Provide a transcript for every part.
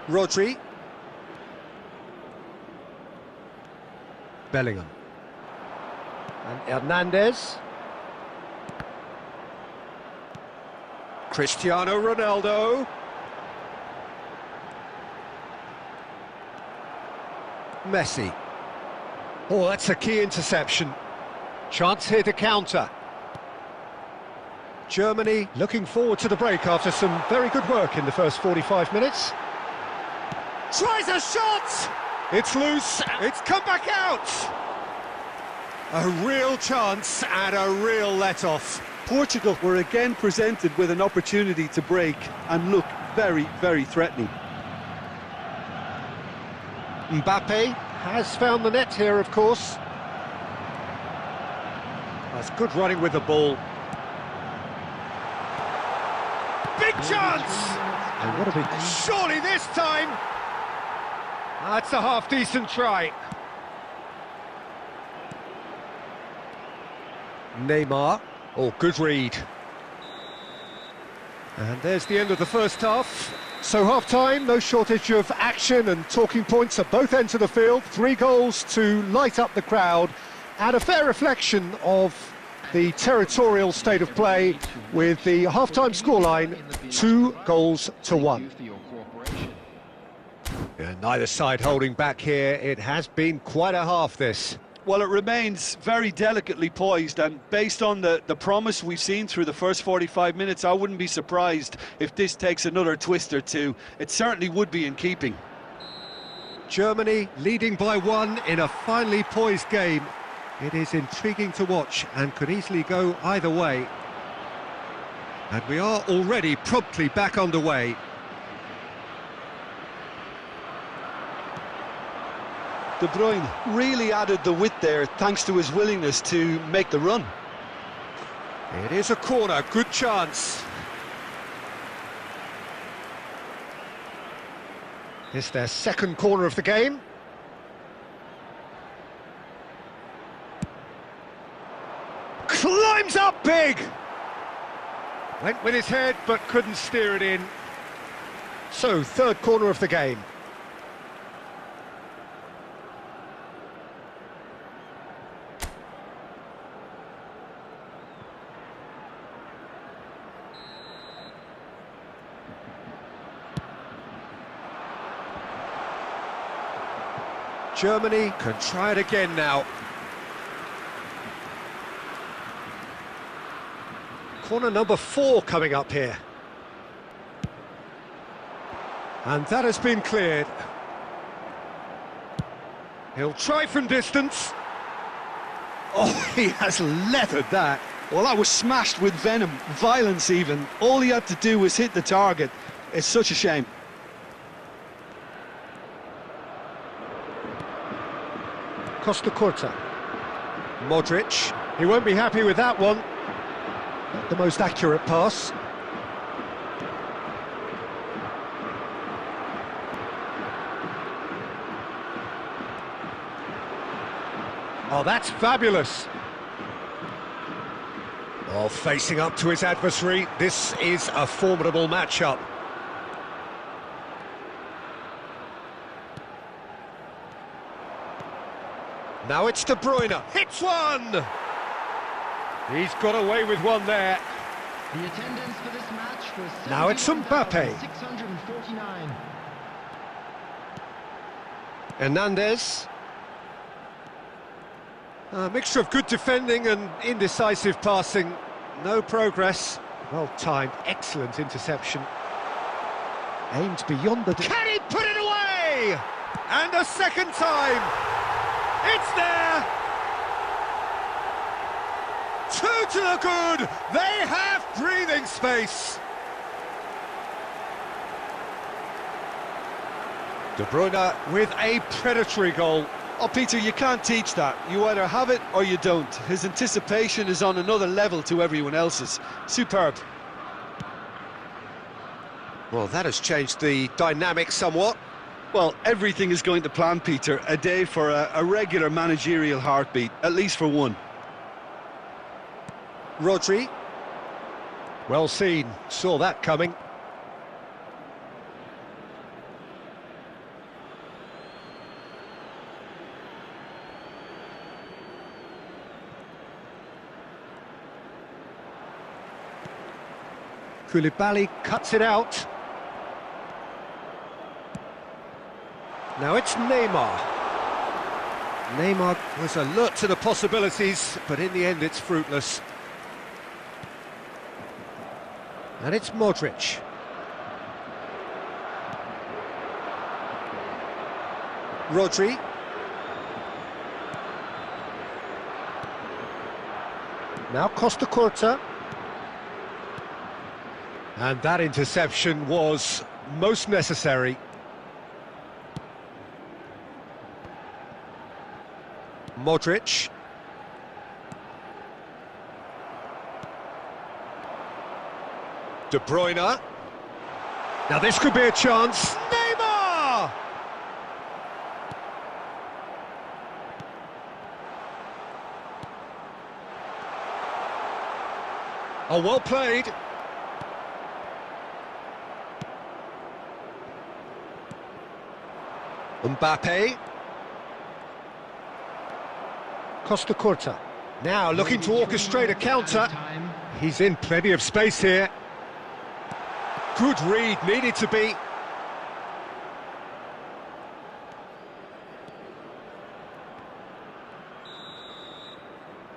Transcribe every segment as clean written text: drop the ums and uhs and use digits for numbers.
Rodri. Bellingham. And Hernandez. Cristiano Ronaldo. Messi. Oh, that's a key interception. Chance here to counter. Germany looking forward to the break after some very good work in the first 45 minutes. Tries a shot! It's loose, it's come back out! A real chance and a real let-off. Portugal were again presented with an opportunity to break and look very, very threatening. Mbappe has found the net here, of course. That's good running with the ball. Big chance! And what a big... Surely this time! That's a half-decent try. Neymar. Oh, good read. And there's the end of the first half. So half-time, no shortage of action and talking points at both ends of the field. 3 goals to light up the crowd, and a fair reflection of the territorial state of play with the half-time scoreline 2-1. Yeah, neither side holding back here. It has been quite a half, this. Well, it remains very delicately poised, and based on the promise we've seen through the first 45 minutes, I wouldn't be surprised if this takes another twist or two. It certainly would be in keeping. Germany leading by 1 in a finely poised game. It is intriguing to watch and could easily go either way. And we are already promptly back underway. De Bruyne really added the width there thanks to his willingness to make the run. It is a corner, good chance. It's their second corner of the game. Climbs up big! Went with his head but couldn't steer it in. So, third corner of the game. Germany can try it again now. Corner number 4 coming up here. And that has been cleared. He'll try from distance. Oh, he has leathered that. Well, that was smashed with venom, violence even. All he had to do was hit the target. It's such a shame. Costa Curta. Modric. He won't be happy with that one. Not the most accurate pass. Oh, that's fabulous. Oh, facing up to his adversary. This is a formidable matchup. Now it's De Bruyne, hits one! He's got away with one there. The attendance for this match was now it's Mbappe. 649. Hernandez. A mixture of good defending and indecisive passing. No progress. Well timed, excellent interception. Aimed beyond the... Can he put it away? And a second time! It's there! 2 to the good! They have breathing space! De Bruyne with a predatory goal. Oh, Peter, you can't teach that. You either have it or you don't. His anticipation is on another level to everyone else's. Superb. Well, that has changed the dynamic somewhat. Well, everything is going to plan, Peter. A day for a regular managerial heartbeat, at least for one. Rodri. Well seen, saw that coming. Koulibaly cuts it out. Now it's Neymar. Neymar was alert to the possibilities, but in the end it's fruitless. And it's Modric. Rodri. Now Costa Curta. And that interception was most necessary. Modric. De Bruyne. Now this could be a chance. Neymar! Oh, well played. Mbappe. Costa Curta. Now looking to orchestrate a counter. He's in plenty of space here. Good read, needed to be.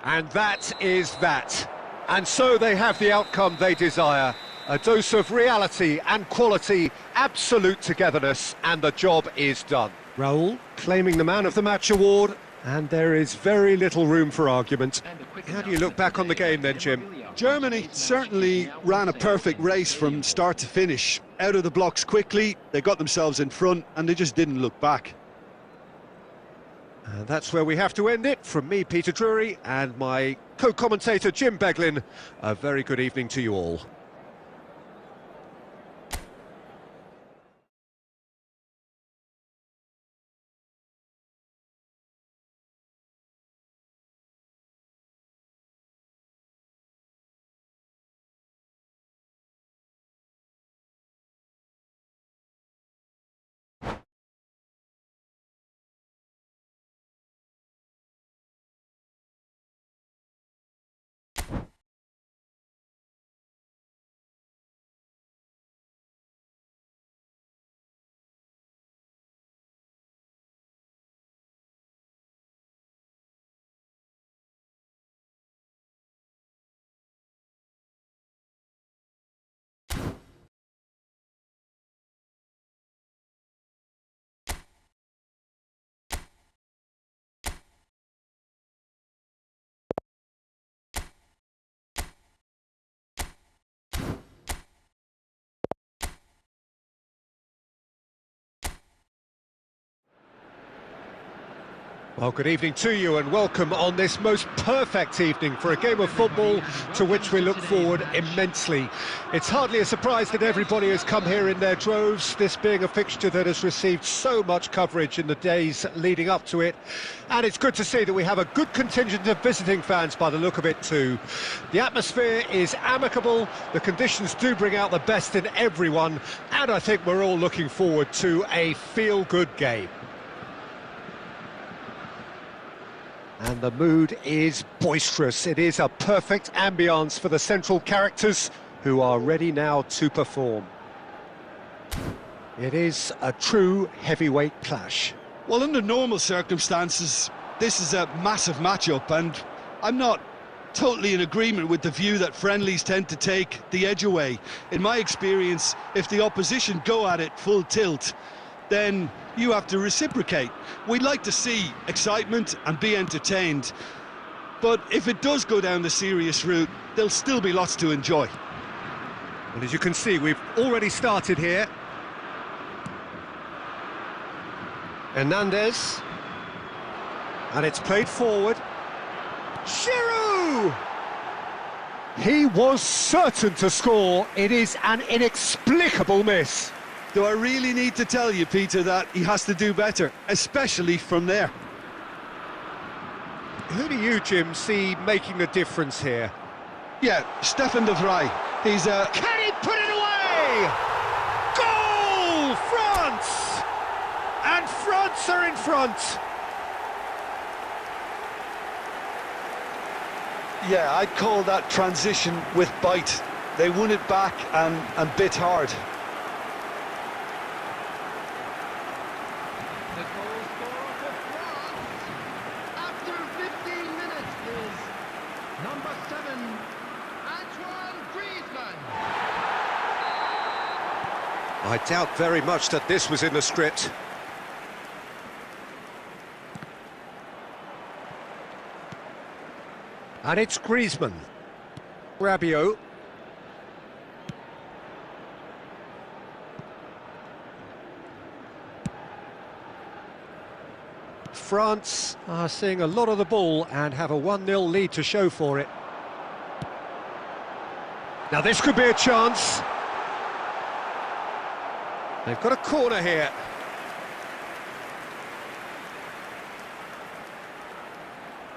And that is that. And so they have the outcome they desire. A dose of reality and quality, absolute togetherness, and the job is done. Raul claiming the Man of the Match award, and there is very little room for argument. How do you look back on the game then, Jim? Germany certainly ran a perfect race from start to finish. Out of the blocks quickly, they got themselves in front, and they just didn't look back. And that's where we have to end it. From me, Peter Drury, and my co-commentator, Jim Beglin. A very good evening to you all. Well, good evening to you and welcome on this most perfect evening for a game of football to which we look forward immensely. It's hardly a surprise that everybody has come here in their droves, this being a fixture that has received so much coverage in the days leading up to it. And it's good to see that we have a good contingent of visiting fans by the look of it too. The atmosphere is amicable, the conditions do bring out the best in everyone, and I think we're all looking forward to a feel-good game. And the mood is boisterous. It is a perfect ambience for the central characters who are ready now to perform. It is a true heavyweight clash. Well, under normal circumstances, this is a massive matchup, and I'm not totally in agreement with the view that friendlies tend to take the edge away. In my experience, if the opposition go at it full tilt, then you have to reciprocate. We'd like to see excitement and be entertained, but if it does go down the serious route, there'll still be lots to enjoy. Well, as you can see, we've already started here. Hernandez, and it's played forward. Giroud! He was certain to score. It is an inexplicable miss. Do I really need to tell you, Peter, that he has to do better, especially from there? Who do you, Jim, see making the difference here? Yeah, Stefan de Vrij. He's a... Can he put it away? Goal! France! And France are in front. Yeah, I'd call that transition with bite. They won it back and bit hard. The goal scorer for France after 15 minutes is number 7, Antoine Griezmann. I doubt very much that this was in the script. And it's Griezmann. Rabiot. France are seeing a lot of the ball and have a 1-0 lead to show for it. Now this could be a chance. They've got a corner here.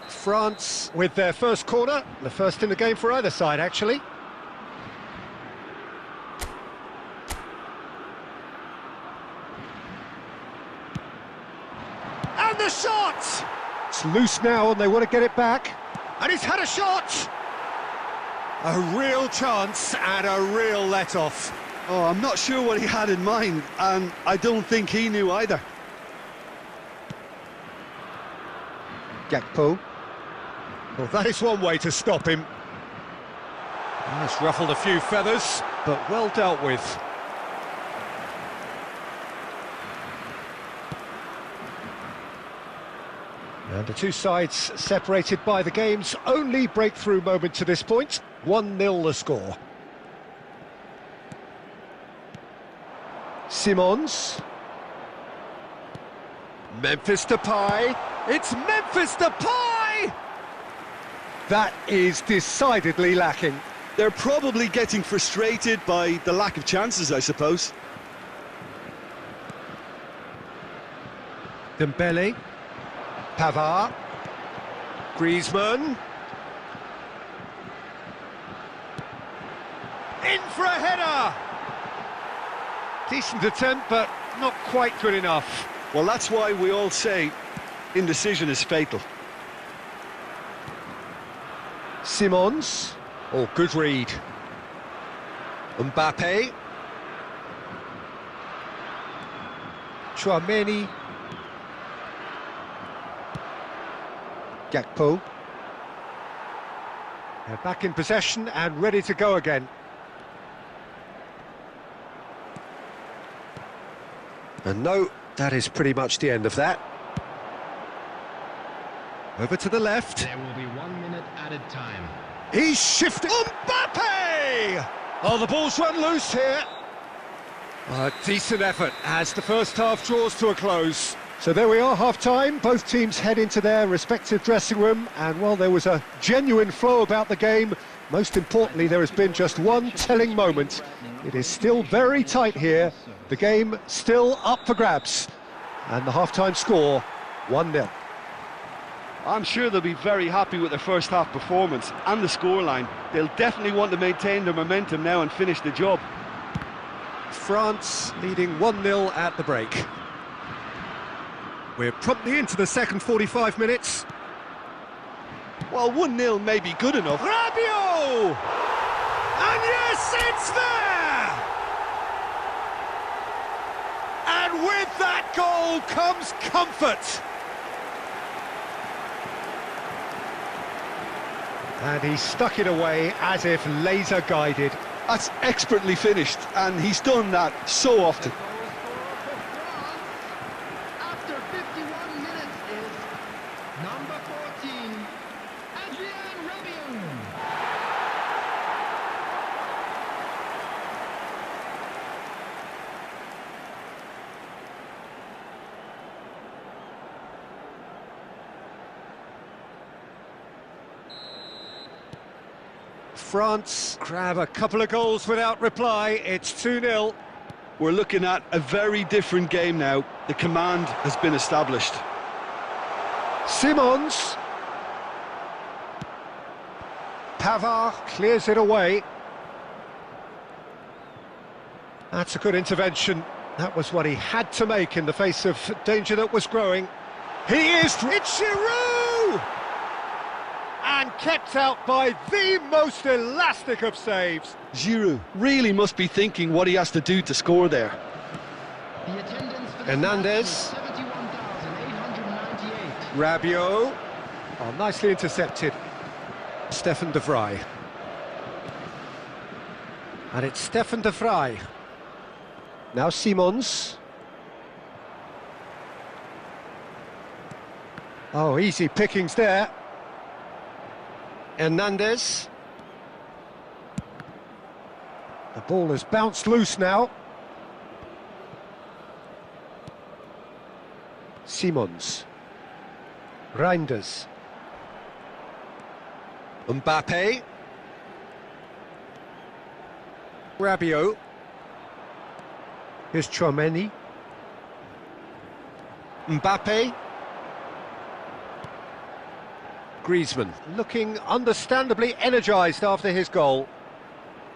France with their first corner, the first in the game for either side, actually. And the shot! It's loose now and they want to get it back. And he's had a shot! A real chance and a real let-off. Oh, I'm not sure what he had in mind, and I don't think he knew either. Gakpo. Well, that is one way to stop him. He's ruffled a few feathers, but well dealt with. And the two sides separated by the game's only breakthrough moment to this point. 1-0 the score. Simons. Memphis Depay. It's Memphis Depay! That is decidedly lacking. They're probably getting frustrated by the lack of chances, I suppose. Dembele. Pavard. Griezmann. In for a header! Decent attempt, but not quite good enough. Well, that's why we all say indecision is fatal. Simons. Oh, good read. Mbappe. Chouameni. Gakpo. They're back in possession and ready to go again. And no, that is pretty much the end of that. Over to the left. There will be 1 minute added time. He's shifting. Mbappe! Oh, the ball's run loose here. A decent effort as the first half draws to a close. So there we are, half-time. Both teams head into their respective dressing room, and while there was a genuine flow about the game, most importantly, there has been just one telling moment. It is still very tight here. The game still up for grabs. And the half-time score, 1-0. I'm sure they'll be very happy with their first half performance and the scoreline. They'll definitely want to maintain their momentum now and finish the job. France leading 1-0 at the break. We're promptly into the second 45 minutes. Well, 1-0 may be good enough. Rabiot! And yes, it's there! And with that goal comes comfort. And he stuck it away as if laser guided. That's expertly finished, and he's done that so often. After 51 minutes is number 14, Adrien Rabiot. France grab a couple of goals without reply. It's 2-0. We're looking at a very different game now. The command has been established. Simons. Pavard clears it away. That's a good intervention. That was what he had to make in the face of danger that was growing. He is... It's Giroud! And and kept out by the most elastic of saves. Giroud really must be thinking what he has to do to score there. The attendance for this Hernandez. match was 71,898. Rabiot. Oh, nicely intercepted. Stefan de Vrij. And it's Stefan de Vrij. Now Simons. Oh, easy pickings there. Hernandez. The ball has bounced loose now. Simons. Reinders. Mbappe. Rabiot. Here's Tchouaméni. Mbappe. Griezmann, looking understandably energised after his goal.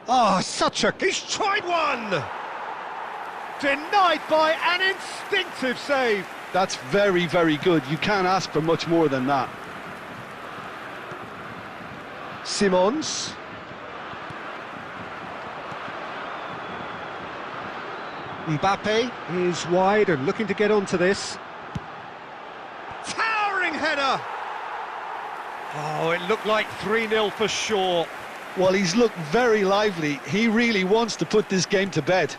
Oh, he's tried one! Denied by an instinctive save. That's very, very good. You can't ask for much more than that. Simons. Mbappe is wide and looking to get onto this. Towering header! Oh, it looked like 3-0 for sure. Well, he's looked very lively. He really wants to put this game to bed.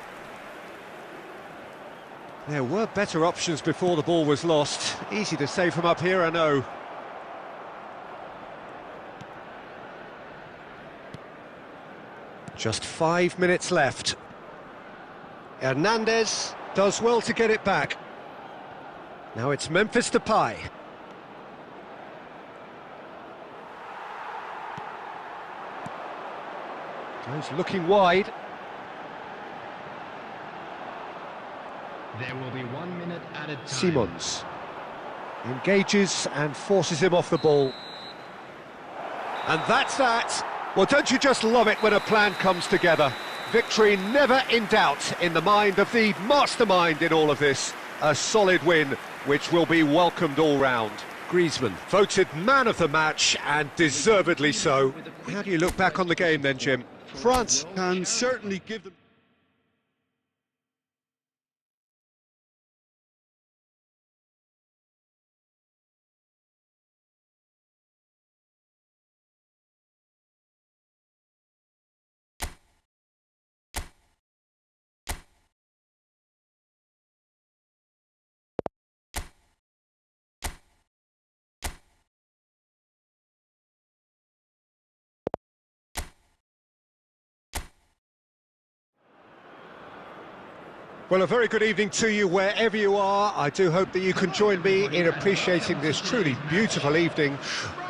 There were better options before the ball was lost. Easy to say from up here, I know. Just 5 minutes left. Hernandez does well to get it back. Now it's Memphis Depay. Goes looking wide. There will be 1 minute added time. Simons engages and forces him off the ball. And that's that. Well, don't you just love it when a plan comes together? Victory never in doubt in the mind of the mastermind in all of this. A solid win, which will be welcomed all round. Griezmann, voted man of the match, and deservedly so. How do you look back on the game then, Jim? France can certainly give them... Well, a very good evening to you wherever you are. I do hope that you can join me in appreciating this truly beautiful evening.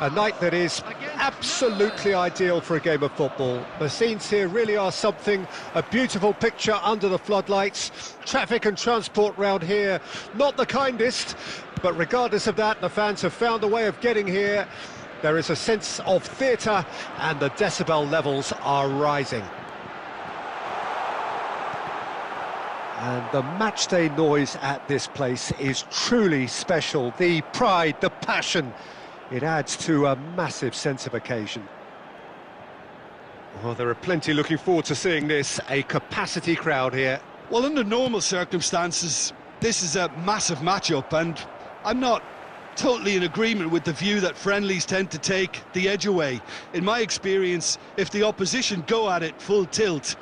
A night that is absolutely ideal for a game of football. The scenes here really are something, a beautiful picture under the floodlights. Traffic and transport round here, not the kindest, but regardless of that, the fans have found a way of getting here. There is a sense of theatre and the decibel levels are rising. And the matchday noise at this place is truly special. The pride, the passion, it adds to a massive sense of occasion. Well, there are plenty looking forward to seeing this, a capacity crowd here. Well, under normal circumstances, this is a massive matchup, and I'm not totally in agreement with the view that friendlies tend to take the edge away. In my experience, if the opposition go at it full tilt,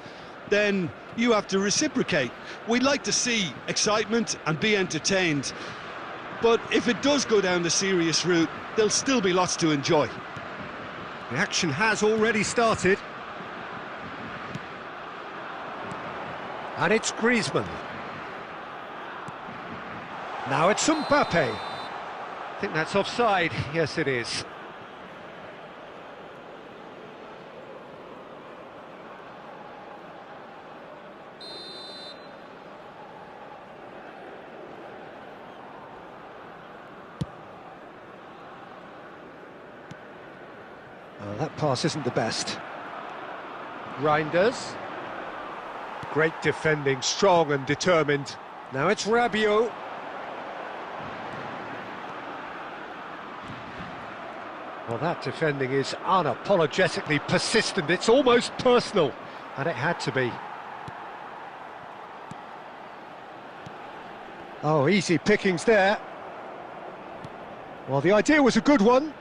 then you have to reciprocate. We'd like to see excitement and be entertained, but if it does go down the serious route, there'll still be lots to enjoy. The action has already started. And it's Griezmann. Now it's Mbappe. I think that's offside. Yes, it is. That pass isn't the best. Reinders. Great defending, strong and determined. Now it's Rabiot. Well, that defending is unapologetically persistent. It's almost personal, and it had to be. Oh, easy pickings there. Well, the idea was a good one.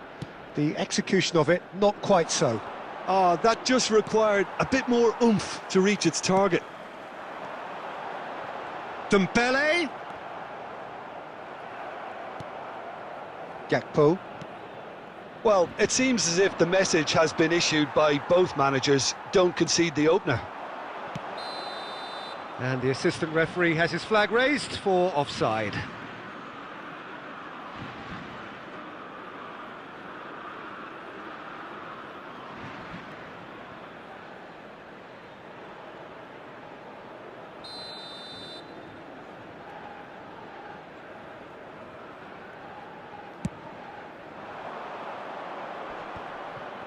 The execution of it, not quite so. Oh, that just required a bit more oomph to reach its target. Dembele. Gakpo. Well, it seems as if the message has been issued by both managers: don't concede the opener. And the assistant referee has his flag raised for offside.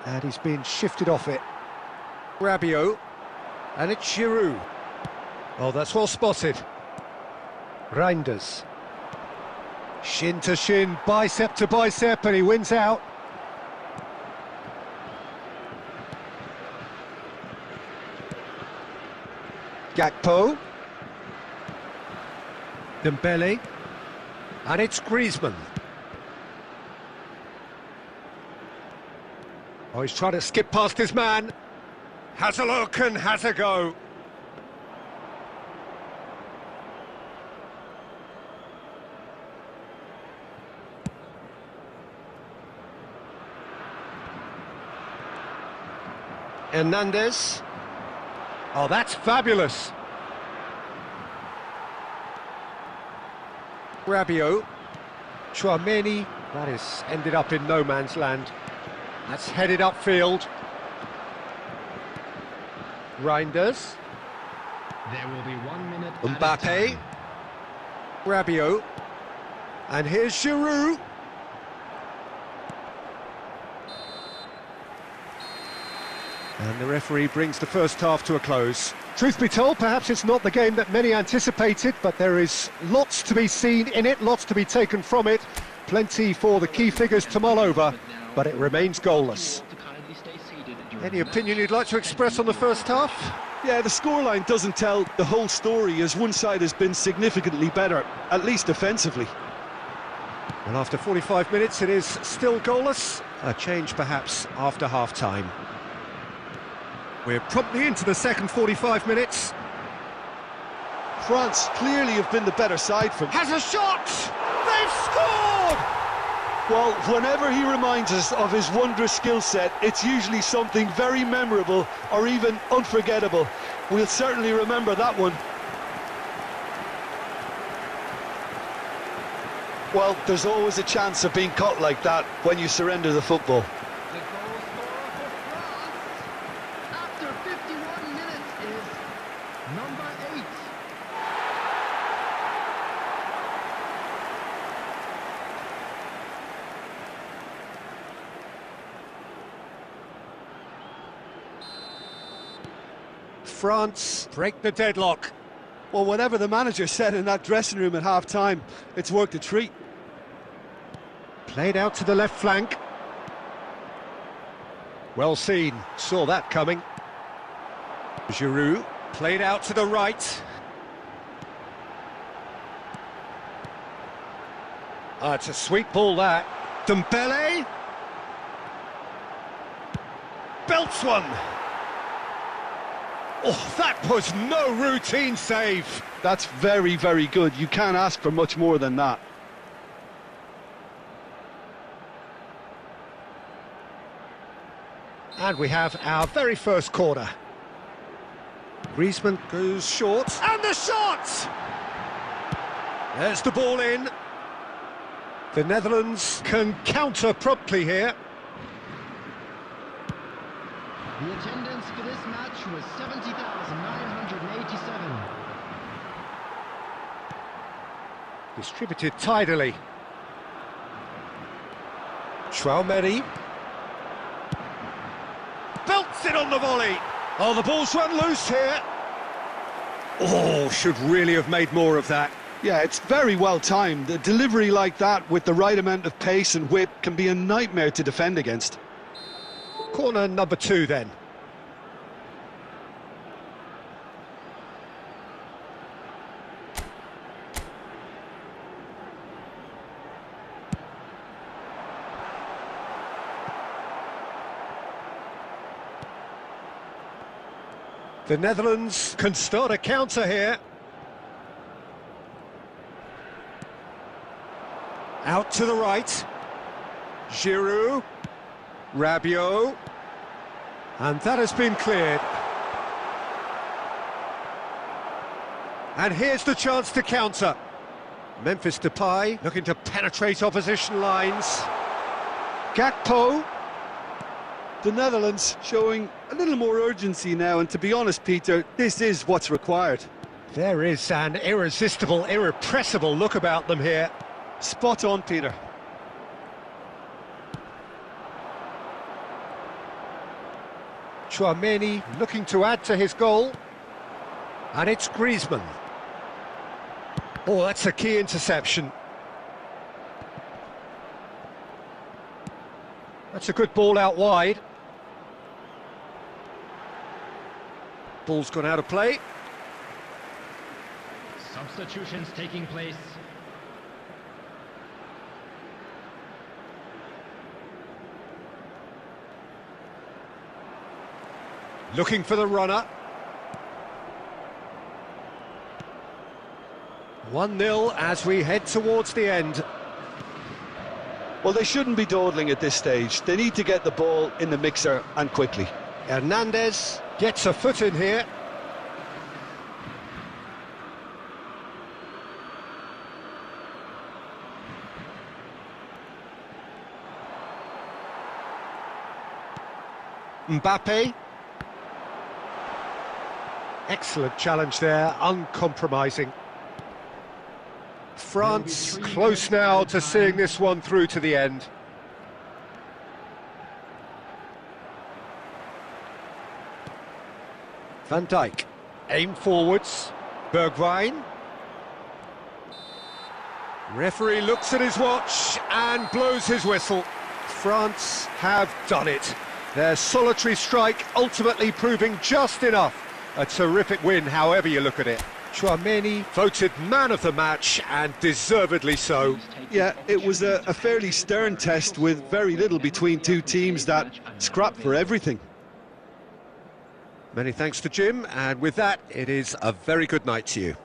And he's been shifted off it. Rabiot. And it's Giroud. Oh, that's well spotted. Reinders. Shin to shin, bicep to bicep, and he wins out. Gakpo. Dembele. And it's Griezmann. Oh, he's trying to skip past his man. Has a look and has a go. Hernandez. Oh, that's fabulous. Rabiot. Tchouameni. That is ended up in no man's land. That's headed upfield. Reinders. There will be 1 minute. Mbappe. Rabiot. And here's Giroud. And the referee brings the first half to a close. Truth be told, perhaps it's not the game that many anticipated, but there is lots to be seen in it, lots to be taken from it. Plenty for the key figures to mull over, but it remains goalless. Any opinion you'd like to express on the first half? Yeah, the scoreline doesn't tell the whole story, as one side has been significantly better, at least defensively. And after 45 minutes, it is still goalless. A change perhaps after half-time. We're promptly into the second 45 minutes. France clearly have been the better side from... Has a shot! They've scored! Well, whenever he reminds us of his wondrous skill set, it's usually something very memorable or even unforgettable. We'll certainly remember that one. Well, there's always a chance of being caught like that when you surrender the football. The goal scorer for France after 51 minutes is number 8. France break the deadlock. Well, whatever the manager said in that dressing room at half-time, it's worked a treat. Played out to the left flank. Well seen, saw that coming. Giroud played out to the right. It's a sweet ball that. Dembele. Belts one. Oh, that was no routine save. That's very, very good. You can't ask for much more than that. And we have our very first corner. Griezmann goes short. And the shot! There's the ball in. The Netherlands can counter promptly here. The attendance for this match was 70,987. Distributed tidily. Tchouameni. Belts it on the volley. Oh, the ball's run loose here. Oh, should really have made more of that. Yeah, it's very well timed. A delivery like that with the right amount of pace and whip can be a nightmare to defend against. Corner number 2 then. The Netherlands can start a counter here. Out to the right. Giroud. Rabiot. And that has been cleared. And here's the chance to counter. Memphis Depay looking to penetrate opposition lines. Gakpo. The Netherlands showing a little more urgency now, and to be honest, Peter, this is what's required. There is an irresistible, irrepressible look about them here. Spot on, Peter. Tchouaméni looking to add to his goal. And it's Griezmann. Oh, that's a key interception. That's a good ball out wide. Ball's gone out of play. Substitutions taking place. Looking for the runner. 1-0 as we head towards the end. Well, they shouldn't be dawdling at this stage. They need to get the ball in the mixer and quickly. Hernandez gets a foot in here. Mbappe. Excellent challenge there, uncompromising. France close now to seeing this one through to the end. Van Dijk, aim forwards. Bergwijn. Referee looks at his watch and blows his whistle. France have done it. Their solitary strike ultimately proving just enough. A terrific win, however you look at it. Tchouaméni voted man of the match, and deservedly so. Yeah, it was a fairly stern test with very little between two teams that scrapped for everything. Many thanks to Jim, and with that, it is a very good night to you.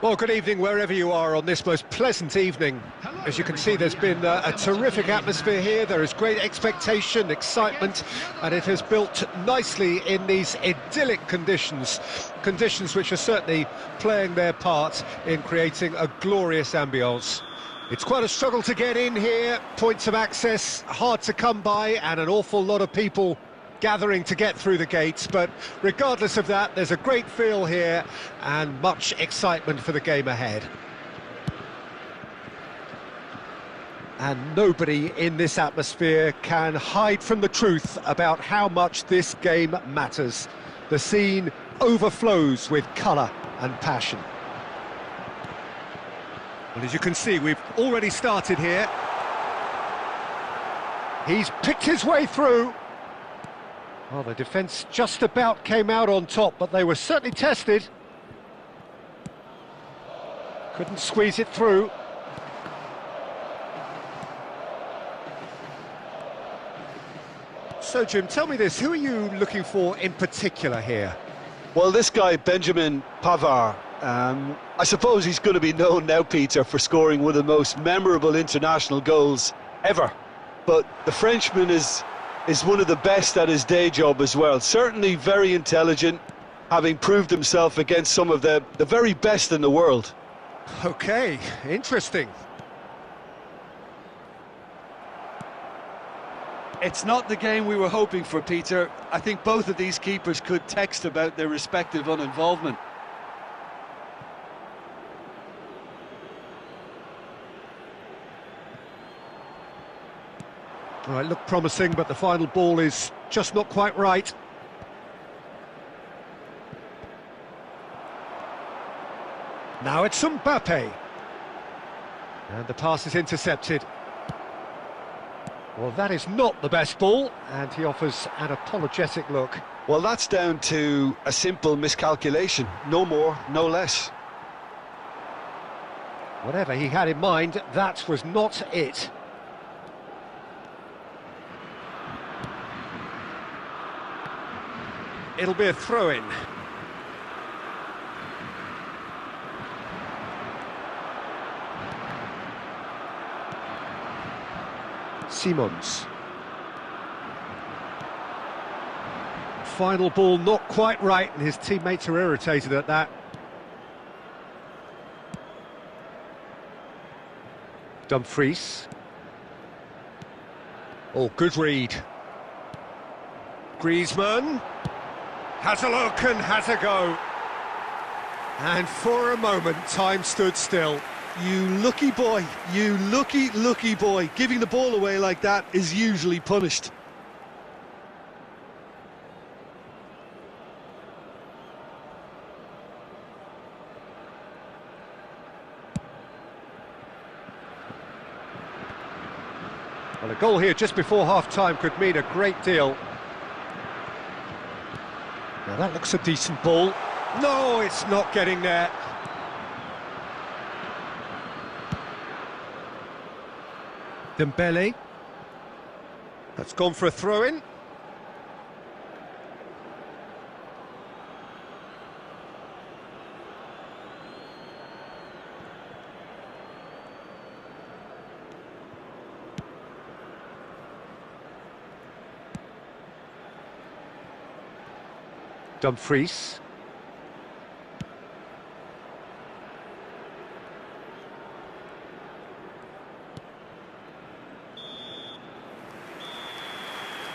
Well, good evening wherever you are on this most pleasant evening. As you can see, there's been a terrific atmosphere here. There is great expectation, excitement, and it has built nicely in these idyllic conditions. Conditions which are certainly playing their part in creating a glorious ambience. It's quite a struggle to get in here, points of access hard to come by, and an awful lot of people gathering to get through the gates, but regardless of that, there's a great feel here and much excitement for the game ahead. And nobody in this atmosphere can hide from the truth about how much this game matters. The scene overflows with colour and passion. Well, as you can see, we've already started here. He's picked his way through. Well, the defence just about came out on top, but they were certainly tested. Couldn't squeeze it through. So, Jim, tell me this, who are you looking for in particular here? Well, this guy, Benjamin Pavard, I suppose he's going to be known now, Peter, for scoring one of the most memorable international goals ever. But the Frenchman is one of the best at his day job as well. Certainly very intelligent, having proved himself against some of the very best in the world. OK, interesting. It's not the game we were hoping for, Peter. I think both of these keepers could text about their respective uninvolvement. Well, it looked promising, but the final ball is just not quite right. Now it's Mbappe. And the pass is intercepted. Well, that is not the best ball, and he offers an apologetic look. Well, that's down to a simple miscalculation. No more, no less. Whatever he had in mind, that was not it. It'll be a throw-in. Simons. Final ball not quite right, and his teammates are irritated at that. Dumfries. Oh, good read. Griezmann. Has a look and has a go. And for a moment, time stood still. You lucky boy, you lucky boy. Giving the ball away like that is usually punished. Well, a goal here just before half-time could mean a great deal. Now that looks a decent ball. No, it's not getting there. Dembele. That's gone for a throw-in. Dumfries.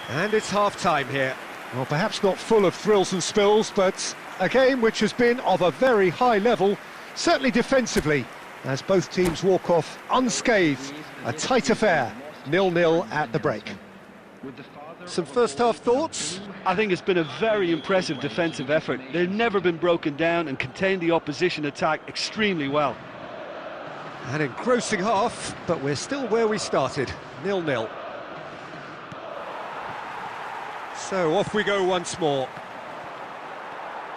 And it's half-time here. Well, perhaps not full of thrills and spills, but a game which has been of a very high level, certainly defensively, as both teams walk off unscathed. A tight affair, 0-0 at the break. Some first-half thoughts? I think it's been a very impressive defensive effort. They've never been broken down and contained the opposition attack extremely well. An engrossing half, but we're still where we started, 0-0. So off we go once more.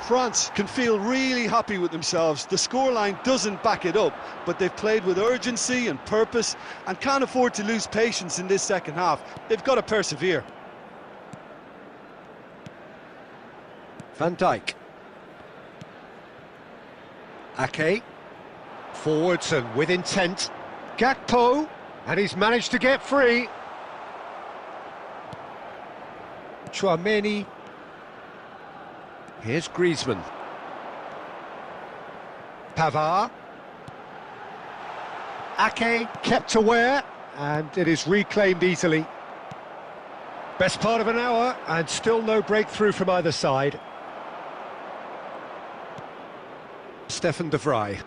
France can feel really happy with themselves. The scoreline doesn't back it up, but they've played with urgency and purpose and can't afford to lose patience in this second half. They've got to persevere. Van Dijk. Ake. Forwards and with intent. Gakpo, and he's managed to get free. Tchouaméni. Here's Griezmann. Pavard. Ake kept aware, and it is reclaimed easily. Best part of an hour, and still no breakthrough from either side. Stefan de Vrij.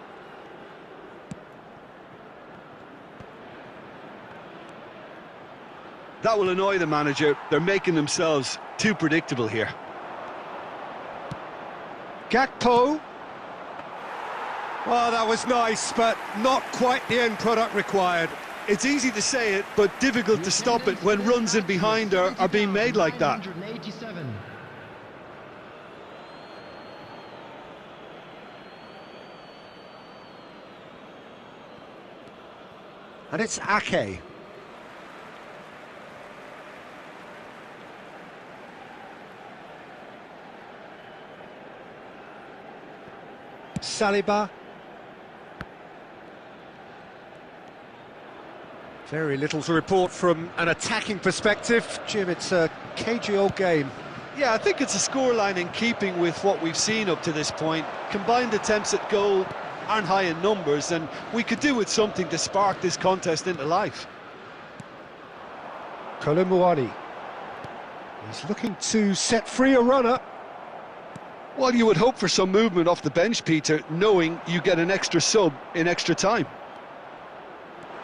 That will annoy the manager. They're making themselves too predictable here. Gakpo. Well, that was nice, but not quite the end product required. It's easy to say it, but difficult to stop it when runs in behind are being made like that. 987. And it's Ake. Saliba. Very little to report from an attacking perspective. Jim, it's a cagey old game. Yeah, I think it's a scoreline in keeping with what we've seen up to this point. Combined attempts at goal aren't high in numbers, and we could do with something to spark this contest into life. Kolomuani. He's looking to set free a runner. Well, you would hope for some movement off the bench, Peter, knowing you get an extra sub in extra time.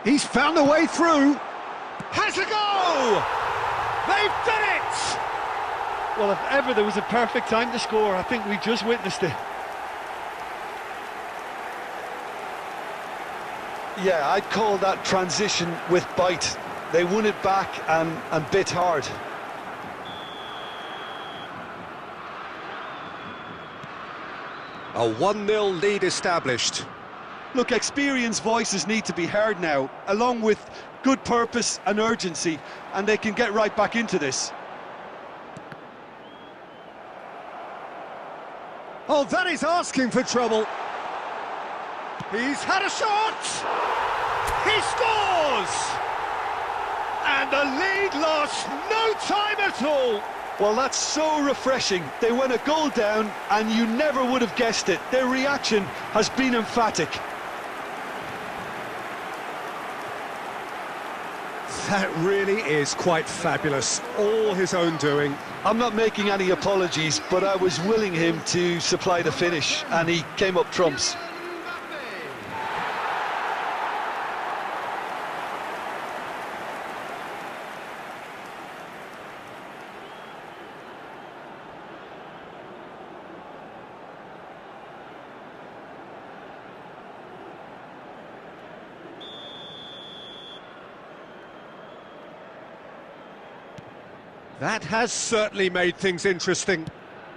He's found a way through. Has a goal! They've done it! Well, if ever there was a perfect time to score, I think we just witnessed it. Yeah, I'd call that transition with bite. They won it back and bit hard. A 1-0 lead established. Look, experienced voices need to be heard now, along with good purpose and urgency, and they can get right back into this. Oh, that is asking for trouble. He's had a shot! He scores! And the lead lost no time at all. Well, that's so refreshing. They went a goal down, and you never would have guessed it. Their reaction has been emphatic. That really is quite fabulous. All his own doing. I'm not making any apologies, but I was willing him to supply the finish, and he came up trumps. That has certainly made things interesting.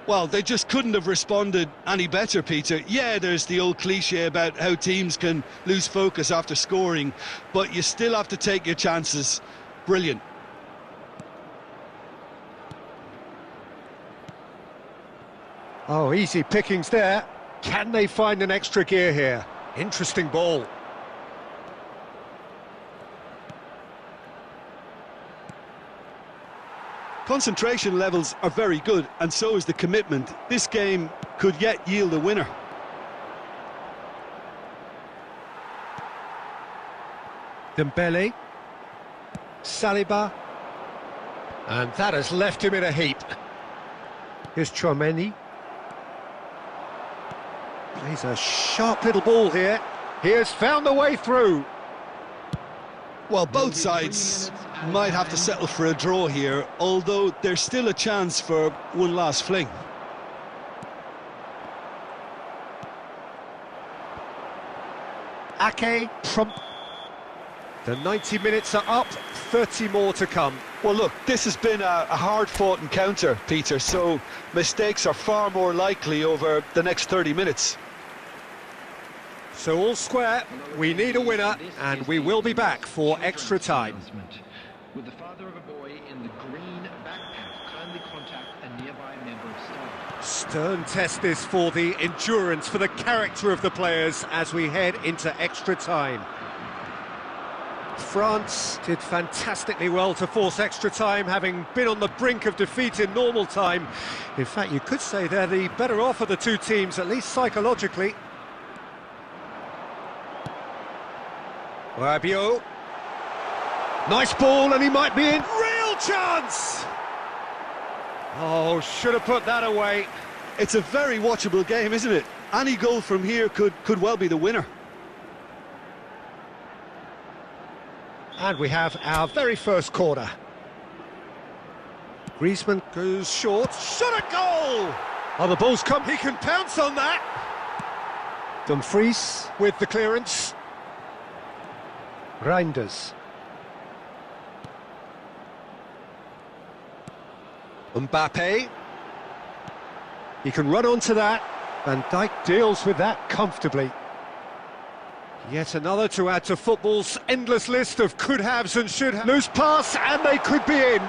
Well, they just couldn't have responded any better, Peter. Yeah, there's the old cliche about how teams can lose focus after scoring, but you still have to take your chances. Brilliant. Oh, easy pickings there. Can they find an extra gear here? Interesting ball. Concentration levels are very good, and so is the commitment. This game could yet yield a winner. Dembele. Saliba. And that has left him in a heap. Here's Tchouaméni. Plays a sharp little ball here. He has found the way through. Well, both sides might have to settle for a draw here, although there's still a chance for one last fling. Ake prompt. The 90 minutes are up, 30 more to come. Well, look, this has been a hard-fought encounter, Peter, so mistakes are far more likely over the next 30 minutes. So all square, we need a winner, and we will be back for extra time. With the father of a boy in the green backpack, kindly contact a nearby member of staff. Stern test this for the endurance, for the character of the players as we head into extra time. France did fantastically well to force extra time, having been on the brink of defeat in normal time. In fact, you could say they're the better off of the two teams, at least psychologically. Rabiot. Nice ball, and he might be in. Real chance! Oh, should have put that away. It's a very watchable game, isn't it? Any goal from here could well be the winner. And we have our very first corner. Griezmann goes short, shot a goal! Oh, the ball's come, he can pounce on that! Dumfries with the clearance. Reinders. Mbappe. He can run onto that. Van Dijk deals with that comfortably. Yet another to add to football's endless list of could-haves and should-haves. Loose pass, and they could be in.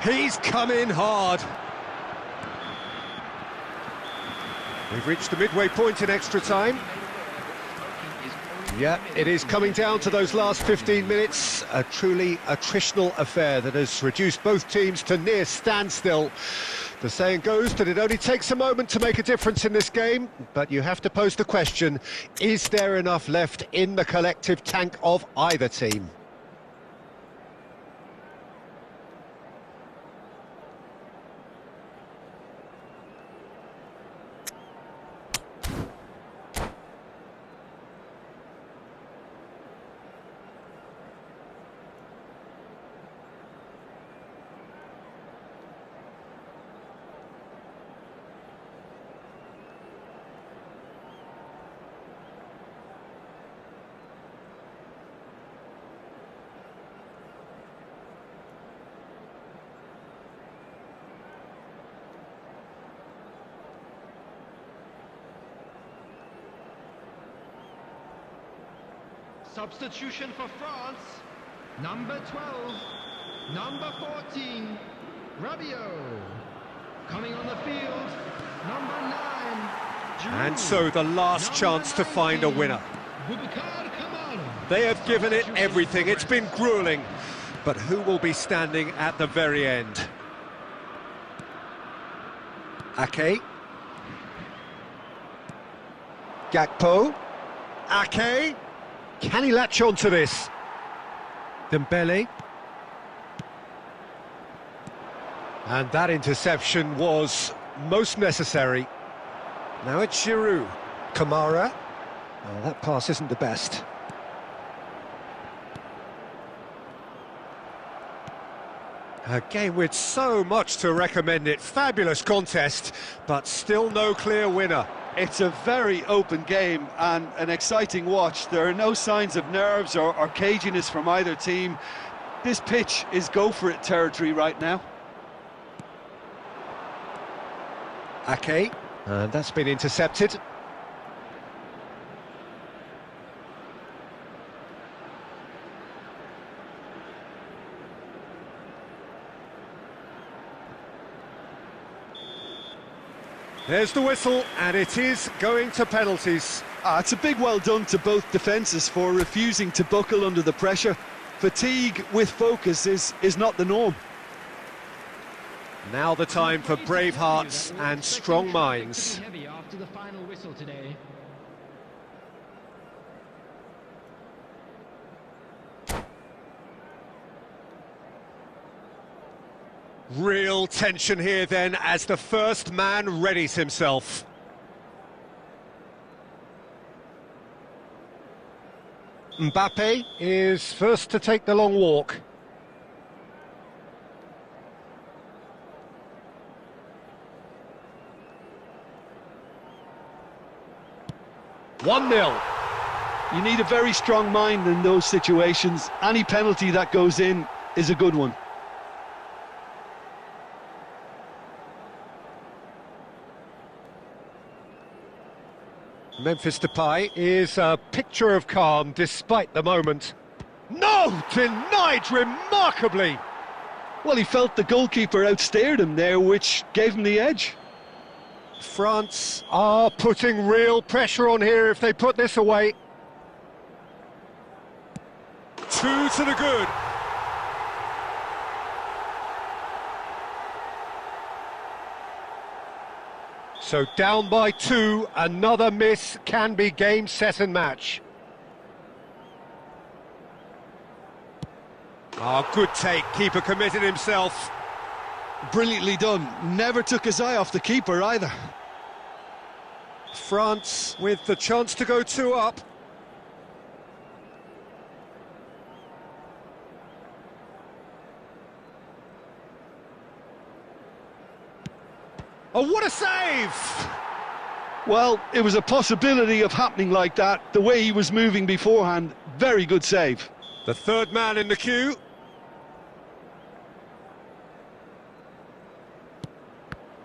He's come in hard. We've reached the midway point in extra time. Yeah, it is coming down to those last 15 minutes. A truly attritional affair that has reduced both teams to near standstill. The saying goes that it only takes a moment to make a difference in this game, but you have to pose the question, is there enough left in the collective tank of either team? Substitution for France. Number 12. Number 14. Rabiot. Coming on the field. Number 9. Giroud. And so the last chance to find a winner. Boubacar Kamara. They have given it everything. It's been grueling. But who will be standing at the very end? Ake. Gakpo. Ake. Can he latch on to this? Dembele. And that interception was most necessary. Now it's Giroud. Kamara. Oh, that pass isn't the best. A game with so much to recommend it. Fabulous contest, but still no clear winner. It's a very open game and an exciting watch. There are no signs of nerves or caginess from either team. This pitch is go-for-it territory right now. Ake, and that's been intercepted. There's the whistle, and it is going to penalties. It's a big well done to both defences for refusing to buckle under the pressure. Fatigue with focus is not the norm. Now the time for brave hearts and strong minds. Heavy after the final whistle today. Real tension here then as the first man readies himself. Mbappe is first to take the long walk. One 0. You need a very strong mind in those situations. Any penalty that goes in is a good one. Memphis Depay is a picture of calm despite the moment. No! Denied remarkably! Well, he felt the goalkeeper outsteered him there, which gave him the edge. France are putting real pressure on here if they put this away. 2 to the good. So down by 2, another miss can be game, set and match. Good take, keeper committed himself. Brilliantly done. Never took his eye off the keeper either. France with the chance to go 2 up. Oh, what a save! Well, it was a possibility of happening like that. The way he was moving beforehand, very good save. The third man in the queue.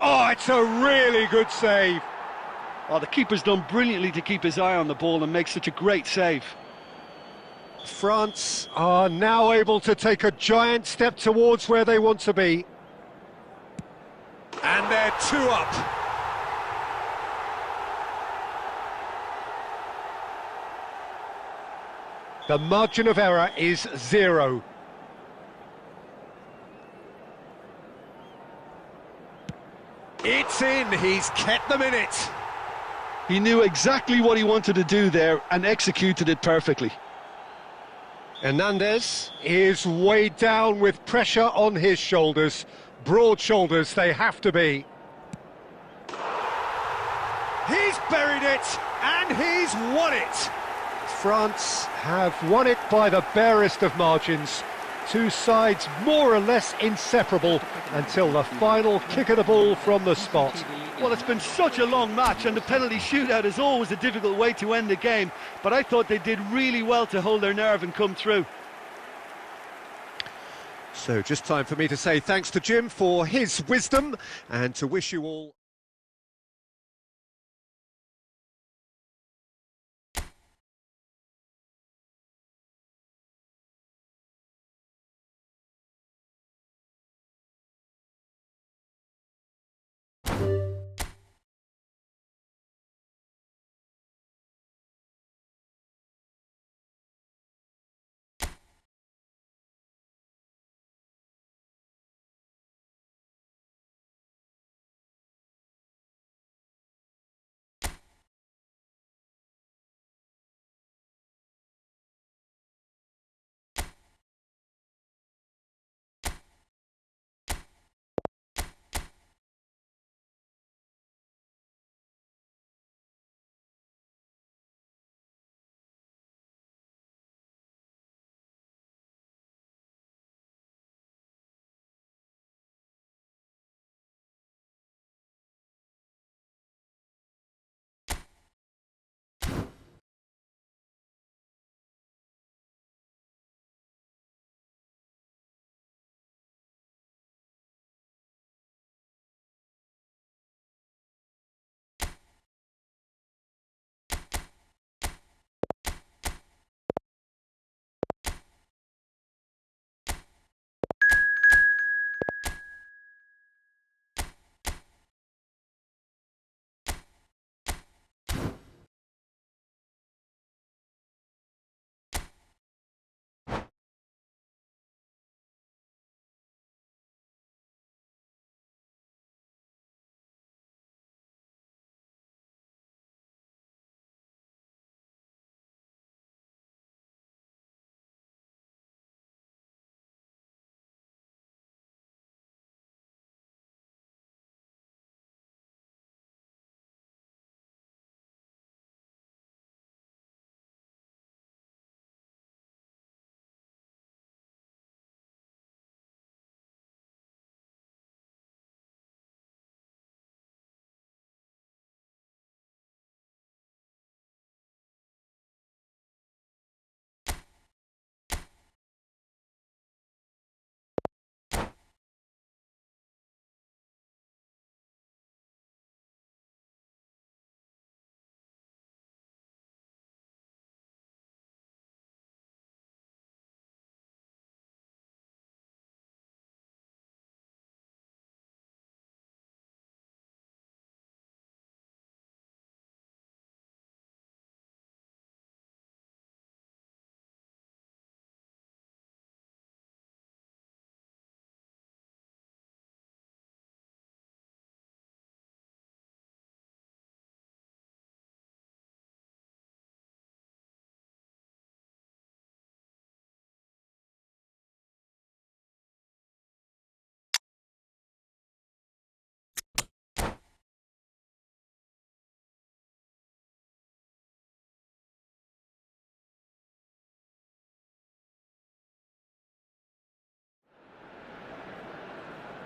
Oh, it's a really good save. Oh, the keeper's done brilliantly to keep his eye on the ball and make such a great save. France are now able to take a giant step towards where they want to be. And they're 2 up. The margin of error is 0. It's in, he's kept them in it. He knew exactly what he wanted to do there and executed it perfectly. Hernandez is weighed down with pressure on his shoulders. Broad shoulders they have to be. He's buried it, and he's won it. France have won it by the barest of margins. Two sides more or less inseparable until the final kick of the ball from the spot. Well, it's been such a long match, and the penalty shootout is always a difficult way to end the game, but I thought they did really well to hold their nerve and come through. So just time for me to say thanks to Jim for his wisdom and to wish you all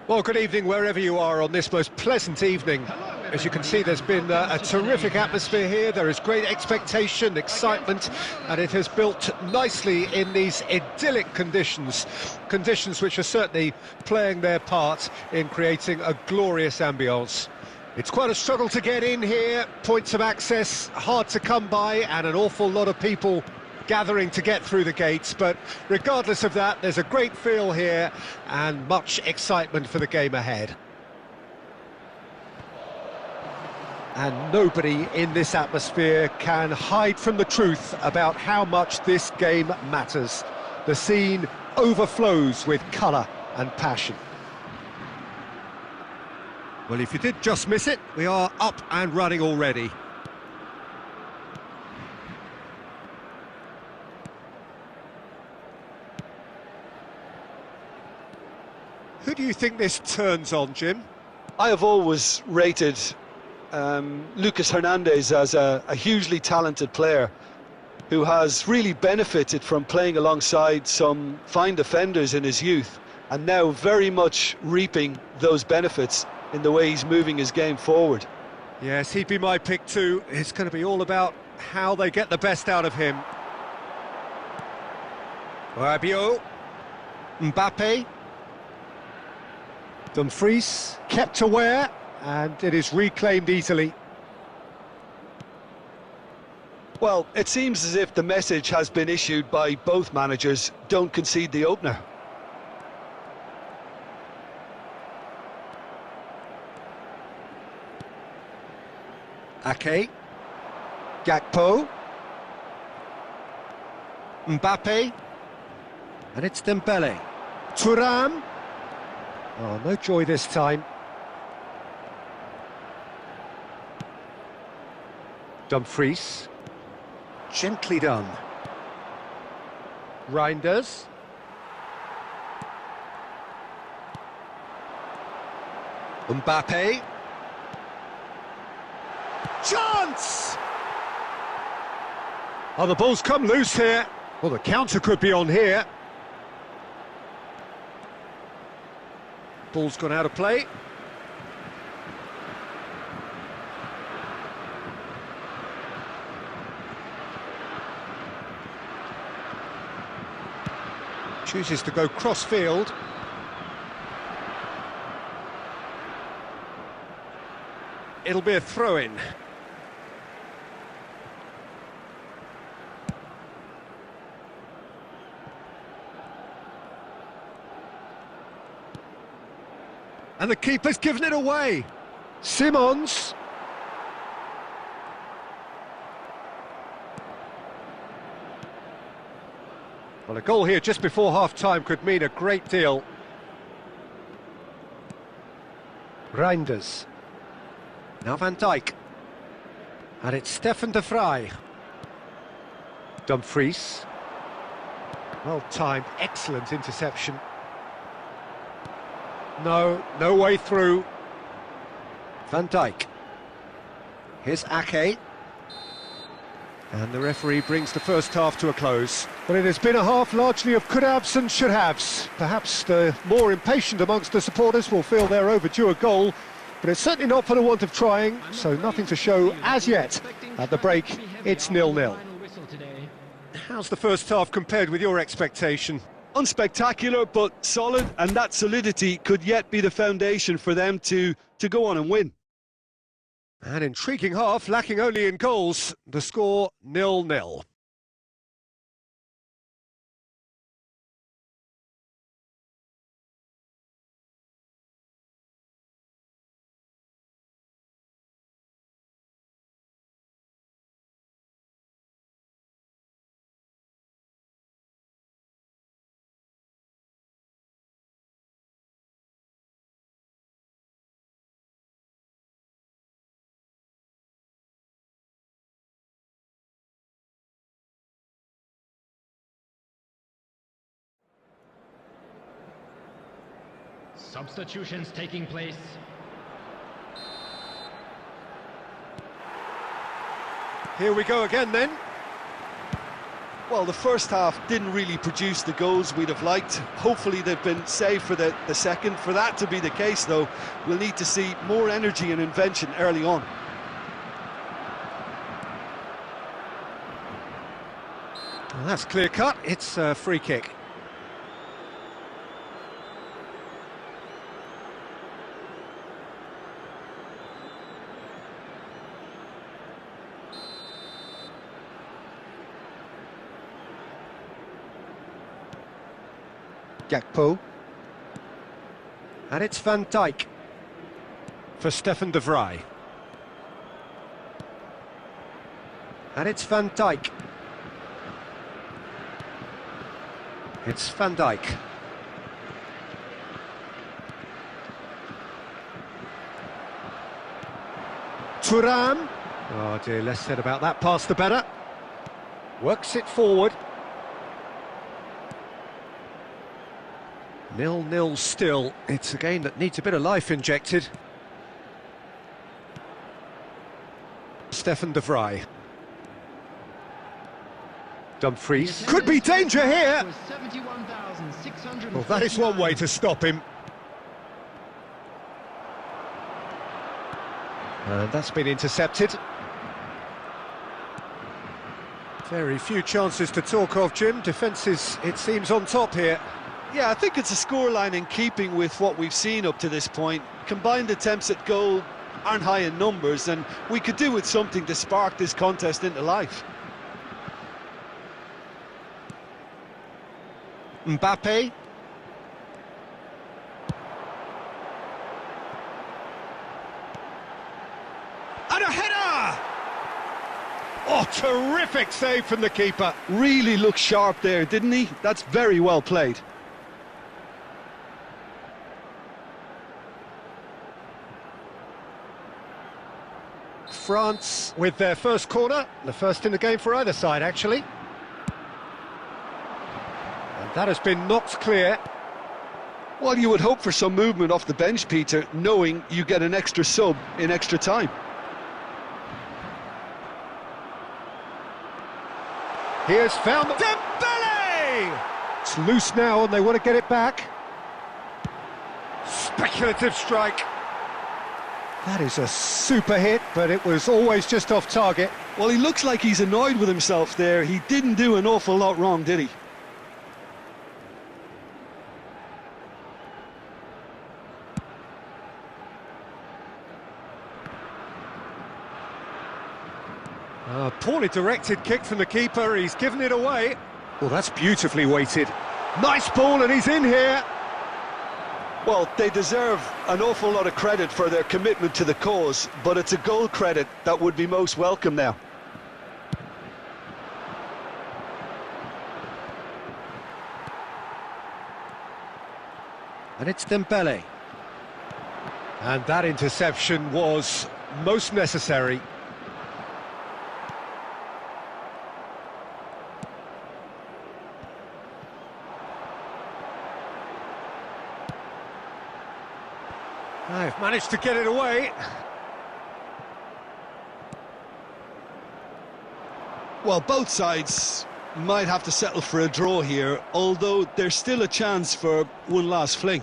Well, good evening wherever you are on this most pleasant evening. As you can see, there's been a terrific atmosphere here. There is great expectation, excitement, and it has built nicely in these idyllic conditions. Conditions which are certainly playing their part in creating a glorious ambience. It's quite a struggle to get in here, points of access hard to come by, and an awful lot of people gathering to get through the gates, but regardless of that, there's a great feel here and much excitement for the game ahead. And nobody in this atmosphere can hide from the truth about how much this game matters. The scene overflows with colour and passion. Well, if you did just miss it, we are up and running already. Who do you think this turns on, Jim? I have always rated Lucas Hernandez as a hugely talented player who has really benefited from playing alongside some fine defenders in his youth, and now very much reaping those benefits in the way he's moving his game forward. Yes, he'd be my pick too. It's going to be all about how they get the best out of him. Rabiot, Mbappe, Dumfries kept aware, and it is reclaimed easily. Well, it seems as if the message has been issued by both managers: don't concede the opener. Ake, Gakpo, Mbappe, and it's Dembele. Thuram. Oh, no joy this time. Dumfries. Gently done. Reinders. Mbappe. Chance! Oh, the ball's come loose here. Well, the counter could be on here. Ball's gone out of play. Chooses to go cross-field. It'll be a throw-in. And the keeper's given it away. Simons. Well, a goal here just before half-time could mean a great deal. Reinders. Now Van Dijk. And it's Stefan de Vrij. Dumfries. Well-timed, excellent interception. No way through. Van Dijk. Here's Ake. And the referee brings the first half to a close. Well, it has been a half largely of could-haves and should-haves. Perhaps the more impatient amongst the supporters will feel they're overdue a goal, but it's certainly not for the want of trying, so nothing to show as yet. At the break, it's 0-0. How's the first half compared with your expectation? Unspectacular, but solid, and that solidity could yet be the foundation for them to go on and win. An intriguing half, lacking only in goals. The score 0-0. Substitutions taking place. Here we go again then. Well, the first half didn't really produce the goals we'd have liked. Hopefully they've been saved for the second. For that to be the case, though, we'll need to see more energy and invention early on. Well, that's clear cut. It's a free kick. Gakpo. And it's Van Dijk for Stefan de Vrij. And it's Van Dijk. It's Van Dijk. Thuram. Oh dear, less said about that pass the better. Works it forward. 0-0 still. It's a game that needs a bit of life injected. Stefan de Vrij. Dumfries. Could be danger here! Well, that is one way to stop him. And that's been intercepted. Very few chances to talk of, Jim. Defence is, it seems, on top here. Yeah, I think it's a scoreline in keeping with what we've seen up to this point. Combined attempts at goal aren't high in numbers, and we could do with something to spark this contest into life. Mbappe. And a header! Oh, terrific save from the keeper. Really looked sharp there, didn't he? That's very well played. France with their first corner, the first in the game for either side, actually. And that has been knocked clear. Well, you would hope for some movement off the bench, Peter, knowing you get an extra sub in extra time. Here's found Dembele! It's loose now and they want to get it back. Speculative strike. That is a super hit, but it was always just off target. Well, he looks like he's annoyed with himself there. He didn't do an awful lot wrong, did he? A poorly directed kick from the keeper, he's given it away. Well, that's beautifully weighted. Nice ball, and he's in here. Well, they deserve an awful lot of credit for their commitment to the cause, but it's a goal credit that would be most welcome now. And it's Dembele. And that interception was most necessary. I've managed to get it away. Well, both sides might have to settle for a draw here, although there's still a chance for one last fling.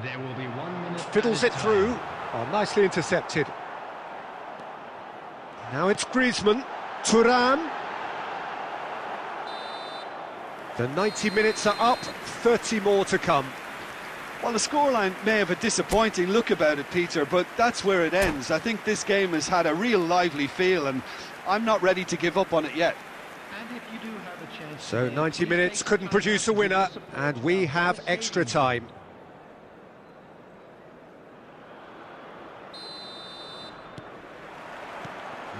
There will be 1 minute. Fiddles it through. Oh, nicely intercepted. Now it's Griezmann. Thuram. The 90 minutes are up, 30 more to come. Well, the scoreline may have a disappointing look about it, Peter, but that's where it ends. I think this game has had a real lively feel, and I'm not ready to give up on it yet. And if you do have a chance So 90 minutes couldn't produce a winner, and we have extra time.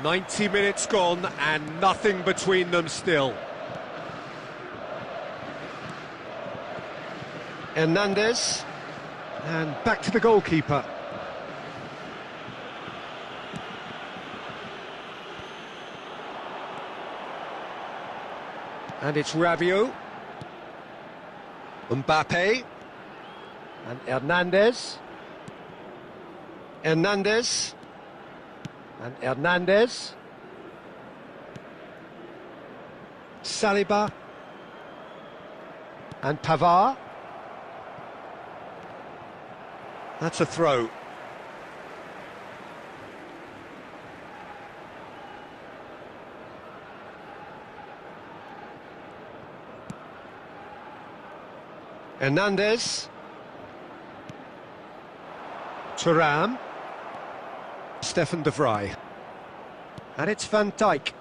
"90 minutes gone and nothing between them still." Hernandez, and back to the goalkeeper. And it's Rabiot. Mbappe. And Hernandez. Hernandez. And Hernandez. Saliba. And Pavard. That's a throw. Hernandez. Thuram. Stefan de Vrij. And it's Van Dijk.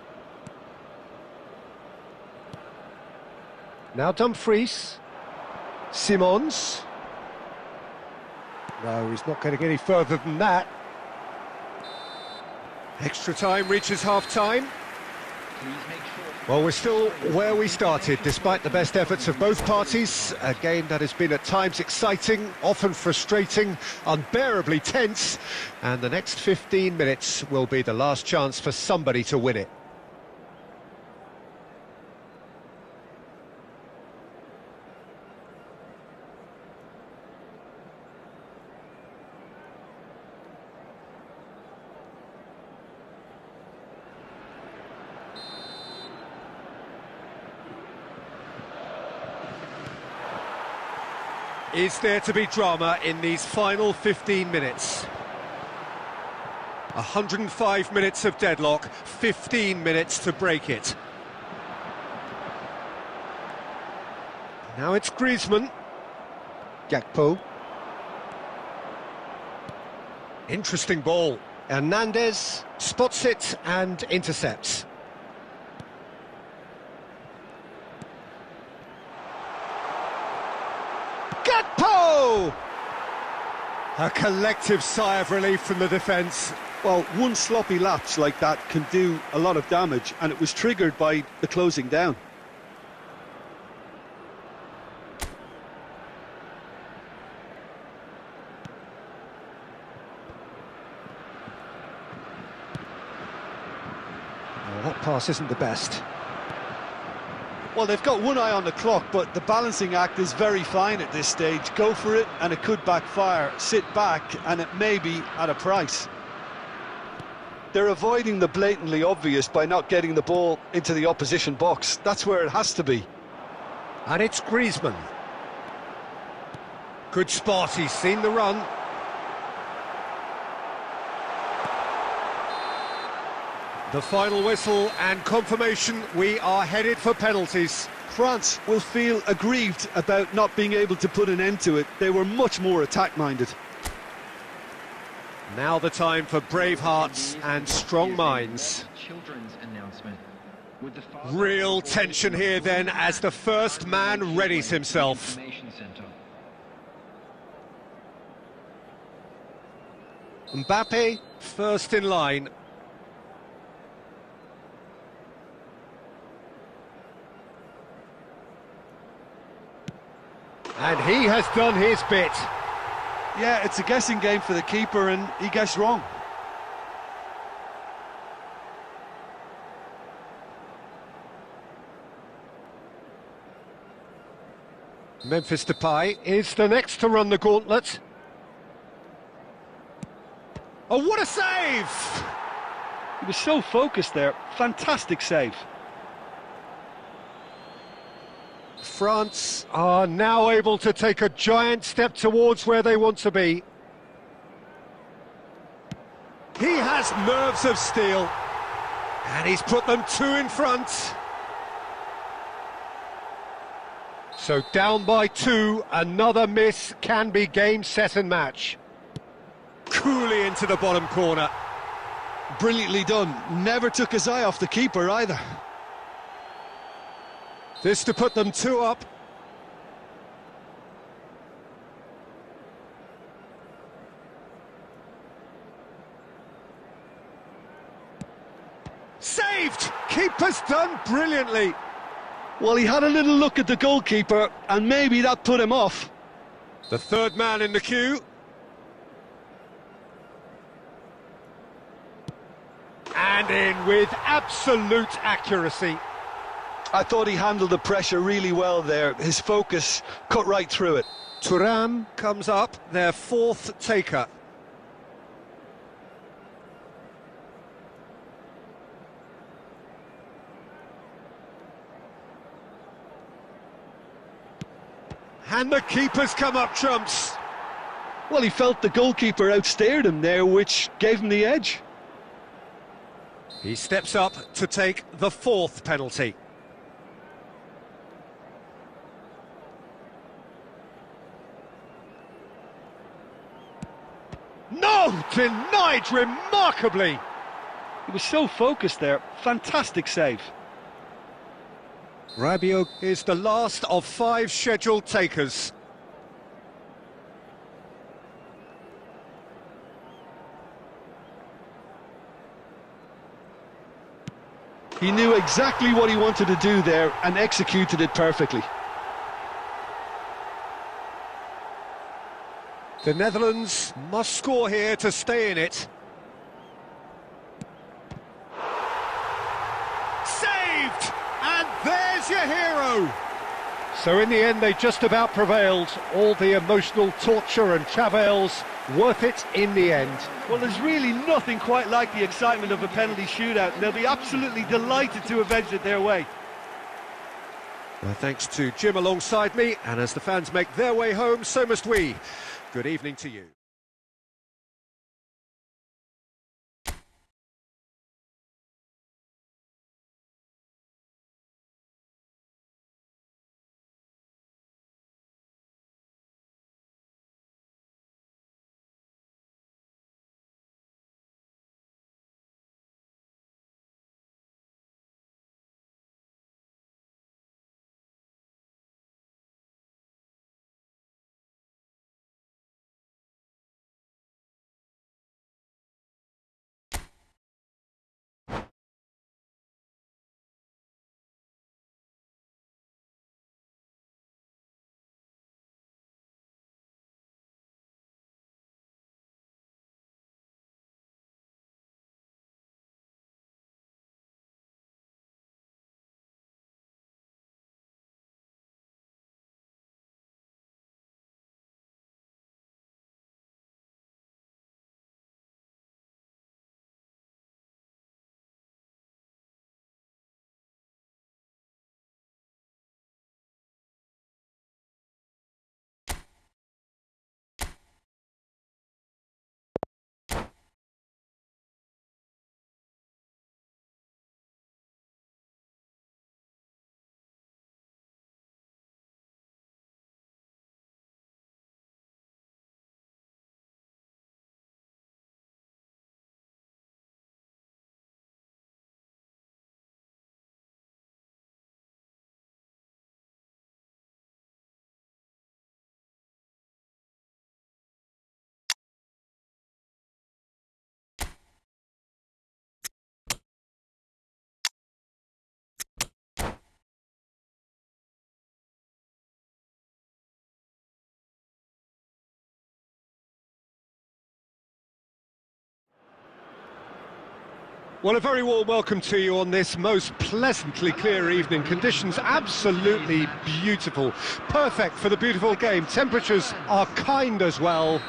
Now Dumfries. Simons. No, he's not going to get any further than that. Extra time reaches half-time. Well, we're still where we started, despite the best efforts of both parties. A game that has been at times exciting, often frustrating, unbearably tense. And the next 15 minutes will be the last chance for somebody to win it. Is there to be drama in these final 15 minutes? 105 minutes of deadlock, 15 minutes to break it. Now it's Griezmann. Gakpo. Interesting ball. Hernandez spots it and intercepts. Gakpo! A collective sigh of relief from the defence. Well, one sloppy lapse like that can do a lot of damage, and it was triggered by the closing down. Oh, that pass isn't the best. Well, they've got one eye on the clock, but the balancing act is very fine at this stage. Go for it, and it could backfire. Sit back, and it may be at a price. They're avoiding the blatantly obvious by not getting the ball into the opposition box. That's where it has to be. And it's Griezmann. Good spot, he's seen the run. The final whistle and confirmation, we are headed for penalties. France will feel aggrieved about not being able to put an end to it. They were much more attack-minded. Now the time for brave hearts and strong minds. Real tension here then as the first man readies himself. Mbappe first in line. And he has done his bit. Yeah, it's a guessing game for the keeper, and he guessed wrong. Memphis Depay is the next to run the gauntlet. Oh, what a save! He was so focused there. Fantastic save. France are now able to take a giant step towards where they want to be. He has nerves of steel, and he's put them two in front. So down by two, another miss can be game, set and match. Coolly into the bottom corner. Brilliantly done. Never took his eye off the keeper either. This to put them two up. Saved! Keeper's done brilliantly. Well, he had a little look at the goalkeeper, and maybe that put him off. The third man in the queue. And in with absolute accuracy. I thought he handled the pressure really well there. His focus cut right through it. Thuram comes up, their fourth taker. And the keeper's come up trumps. Well, he felt the goalkeeper outstared him there, which gave him the edge. He steps up to take the fourth penalty. No! Denied remarkably! He was so focused there. Fantastic save. Rabiot is the last of 5 scheduled takers. He knew exactly what he wanted to do there and executed it perfectly. The Netherlands must score here to stay in it. Saved! And there's your hero! So in the end they just about prevailed. All the emotional torture and travails, worth it in the end. Well, there's really nothing quite like the excitement of a penalty shootout, and they'll be absolutely delighted to avenge it their way. Well, thanks to Jim alongside me, and as the fans make their way home, so must we. Good evening to you. Well, a very warm welcome to you on this most pleasantly clear evening. Conditions absolutely beautiful. Perfect for the beautiful game. Temperatures are kind as well.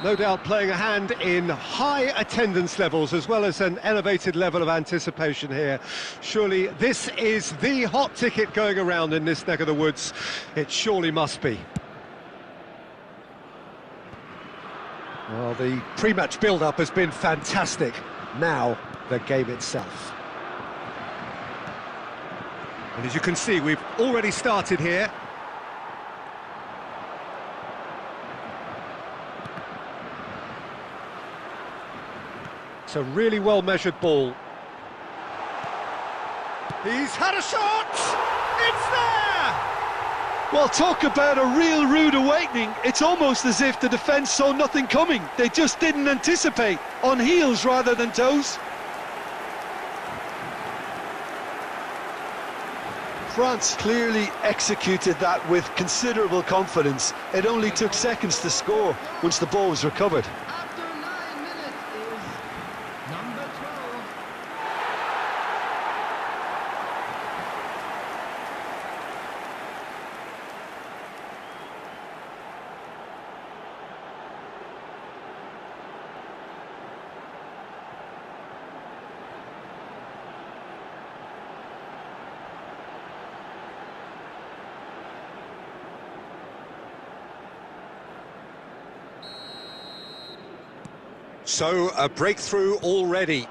No doubt playing a hand in high attendance levels as well as an elevated level of anticipation here. Surely this is the hot ticket going around in this neck of the woods. It surely must be. Well, the pre-match build-up has been fantastic. Now, the game itself. And as you can see, we've already started here. It's a really well-measured ball. He's had a shot! It's there! Well, talk about a real rude awakening. It's almost as if the defence saw nothing coming. They just didn't anticipate. On heels rather than toes. France clearly executed that with considerable confidence. It only took seconds to score once the ball was recovered. After 9 minutes is number 12. So, a breakthrough already.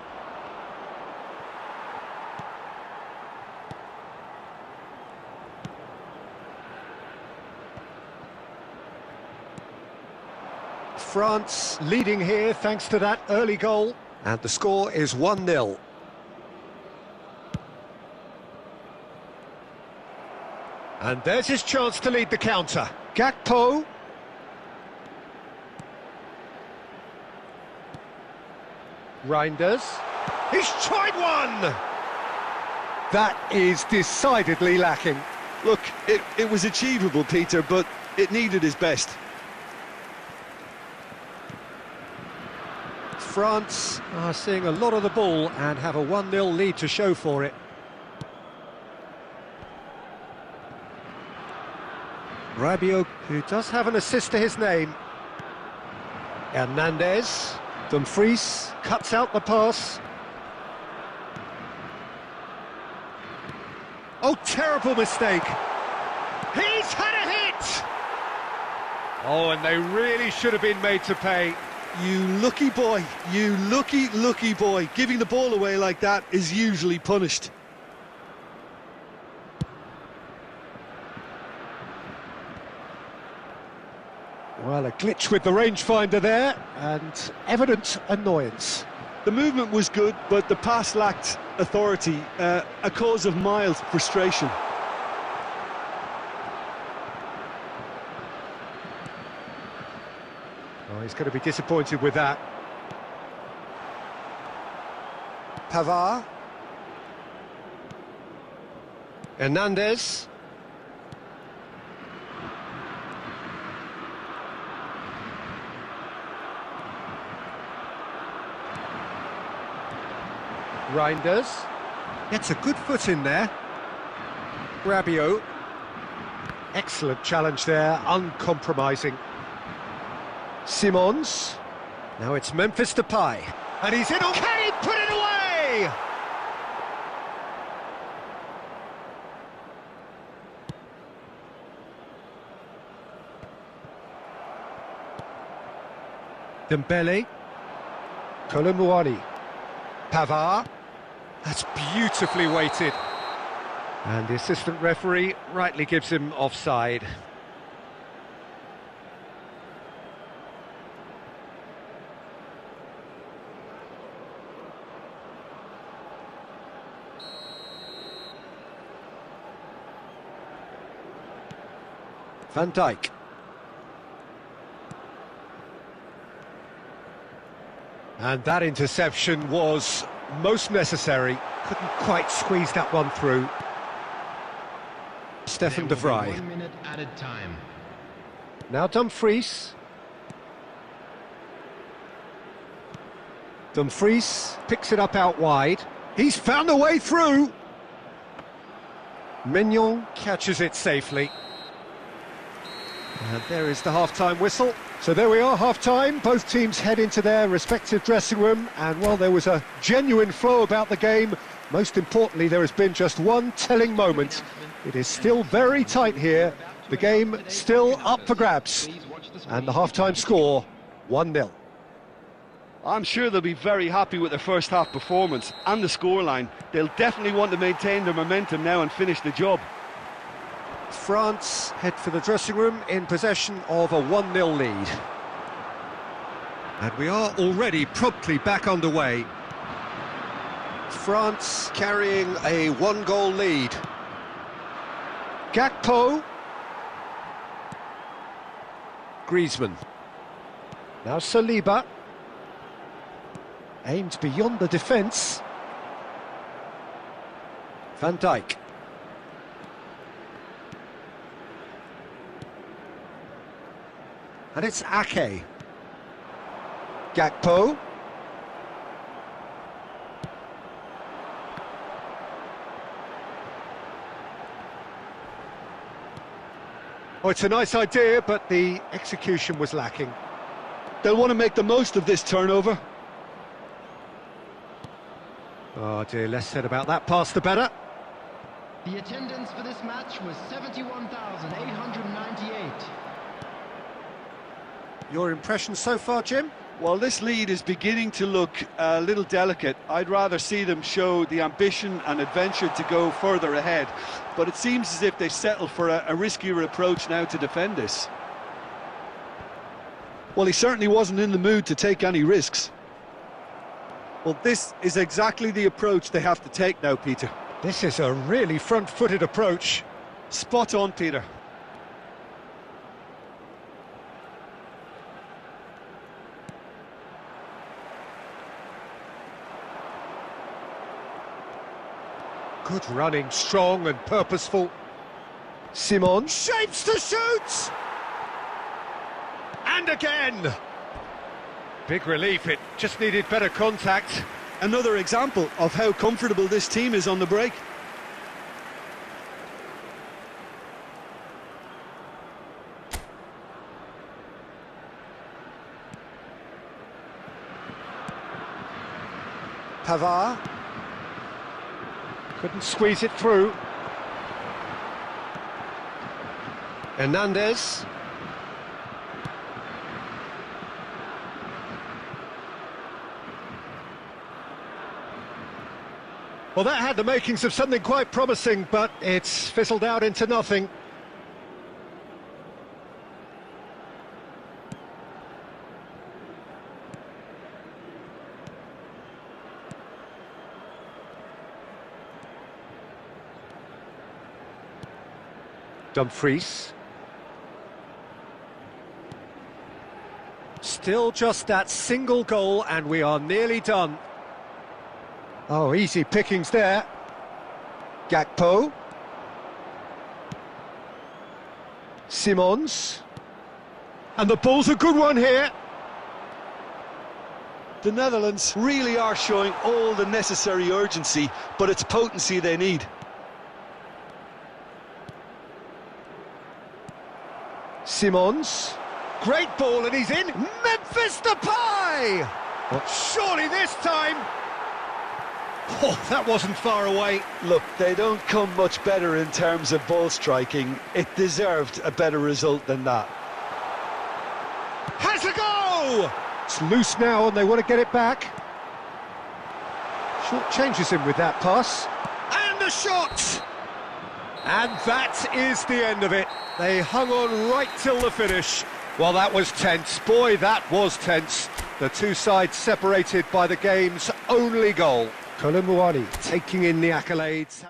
France leading here thanks to that early goal. And the score is 1-0. And there's his chance to lead the counter. Gakpo. Reinders. He's tried one! That is decidedly lacking. Look, it was achievable, Peter, but it needed his best. France are seeing a lot of the ball and have a 1-0 lead to show for it. Rabiot, who does have an assist to his name. Hernandez. Dumfries cuts out the pass. Oh, terrible mistake. He's had a hit! Oh, and they really should have been made to pay. You lucky boy, you lucky boy. Giving the ball away like that is usually punished. Well, a glitch with the rangefinder there, and evident annoyance. The movement was good, but the pass lacked authority, a cause of mild frustration. Oh, he's going to be disappointed with that. Pavard. Hernandez. Reinders. Gets a good foot in there. Rabiot. Excellent challenge there, uncompromising. Simons. Now it's Memphis Depay. And he's in. Can he put it away? Dembele. Kolomouani. Pavard. That's beautifully weighted. And the assistant referee rightly gives him offside. Van Dijk. And that interception was most necessary. Couldn't quite squeeze that one through. Stefan de Vrij. 1 minute added time. Now Dumfries. Dumfries picks it up out wide. He's found a way through. Mignon catches it safely. And there is the half-time whistle. So there we are, half-time. Both teams head into their respective dressing room. And while there was a genuine flow about the game, most importantly, there has been just one telling moment. It is still very tight here. The game still up for grabs. And the half-time score, 1-0. I'm sure they'll be very happy with their first half performance and the scoreline. They'll definitely want to maintain their momentum now and finish the job. France head for the dressing room in possession of a 1-0 lead. And we are already promptly back underway. France carrying a 1-goal lead. Gakpo. Griezmann. Now Saliba. Aimed beyond the defence. Van Dijk. And it's Ake. Gakpo. Oh, it's a nice idea, but the execution was lacking. They'll want to make the most of this turnover. Oh dear, less said about that pass the better. The attendance for this match was 71,898. Your impression so far, Jim? Well, this lead is beginning to look a little delicate. I'd rather see them show the ambition and adventure to go further ahead. But it seems as if they settle for a riskier approach now to defend this. Well, he certainly wasn't in the mood to take any risks. Well, this is exactly the approach they have to take now, Peter. This is a really front-footed approach. Spot on, Peter. Good running, strong and purposeful. Simon shapes to shoot! And again! Big relief, it just needed better contact. Another example of how comfortable this team is on the break. Pavard. Couldn't squeeze it through. Hernandez. Well, that had the makings of something quite promising, but it's fizzled out into nothing. Dumfries. Still just that single goal and we are nearly done. Oh, easy pickings there. Gakpo. Simons. And the ball's a good one here. The Netherlands really are showing all the necessary urgency, but it's potency they need. Simons. Great ball and he's in. Memphis Depay! But surely this time... Oh, that wasn't far away. Look, they don't come much better in terms of ball striking. It deserved a better result than that. Has a go! It's loose now and they want to get it back. Short changes him with that pass. And the shot! And that is the end of it. They hung on right till the finish. Well, that was tense. Boy, that was tense. The two sides separated by the game's only goal. Kolo Muani taking in the accolades.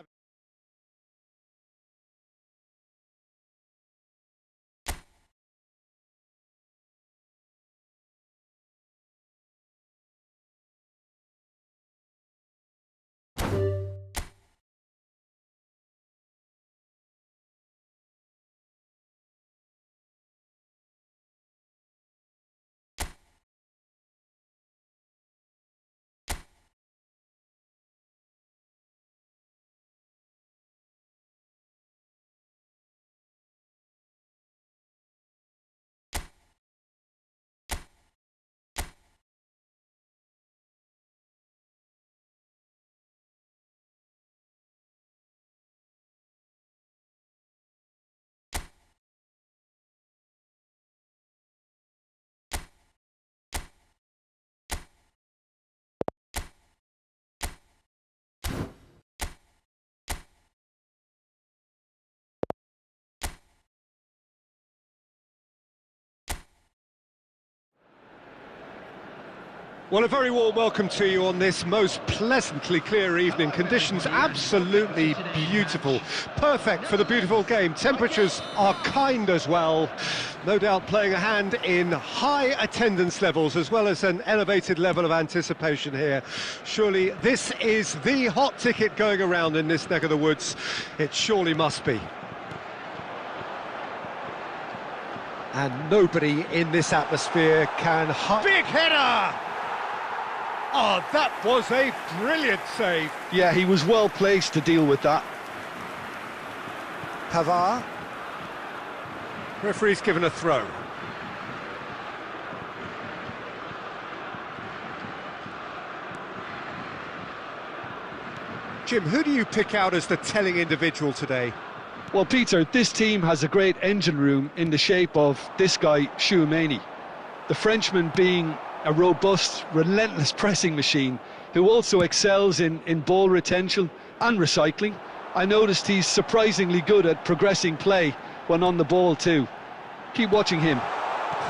Well, a very warm welcome to you on this most pleasantly clear evening. Conditions absolutely beautiful. Perfect for the beautiful game. Temperatures are kind as well. No doubt playing a hand in high attendance levels as well as an elevated level of anticipation here. Surely this is the hot ticket going around in this neck of the woods. It surely must be. And nobody in this atmosphere can... Big header! Oh, that was a brilliant save. Yeah, he was well placed to deal with that. Pavard. Referee's given a throw. Jim, who do you pick out as the telling individual today? Well, Peter, this team has a great engine room in the shape of this guy, Tchouaméni. The Frenchman being a robust, relentless pressing machine who also excels in ball retention and recycling. I noticed he's surprisingly good at progressing play when on the ball too. Keep watching him.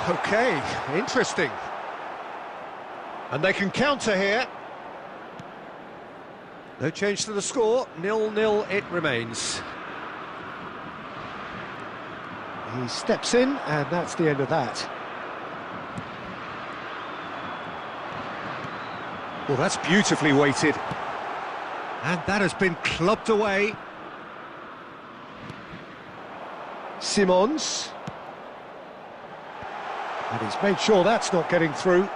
Okay, interesting. And they can counter here. No change to the score, 0-0 it remains. He steps in, and that's the end of that. Well, that's beautifully weighted. And that has been clubbed away. Simons. And he's made sure that's not getting through.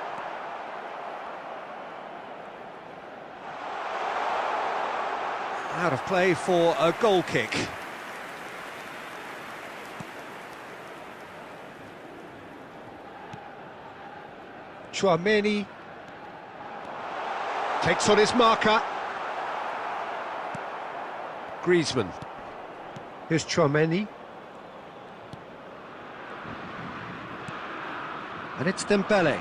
Out of play for a goal kick. Tchouaméni takes on his marker. Griezmann. Here's Tchouaméni. And it's Dembele.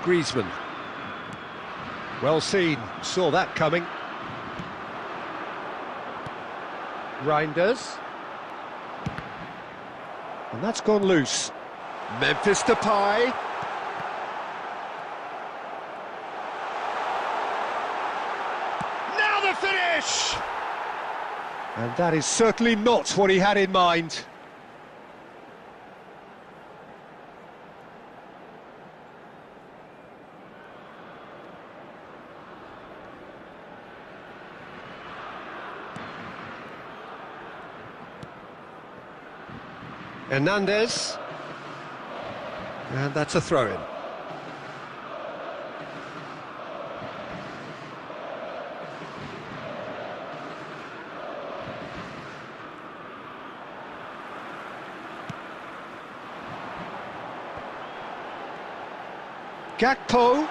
Griezmann. Well seen, saw that coming. Reinders. And that's gone loose. Memphis Depay. Now the finish! And that is certainly not what he had in mind. Hernandez, and that's a throw-in. Gakpo,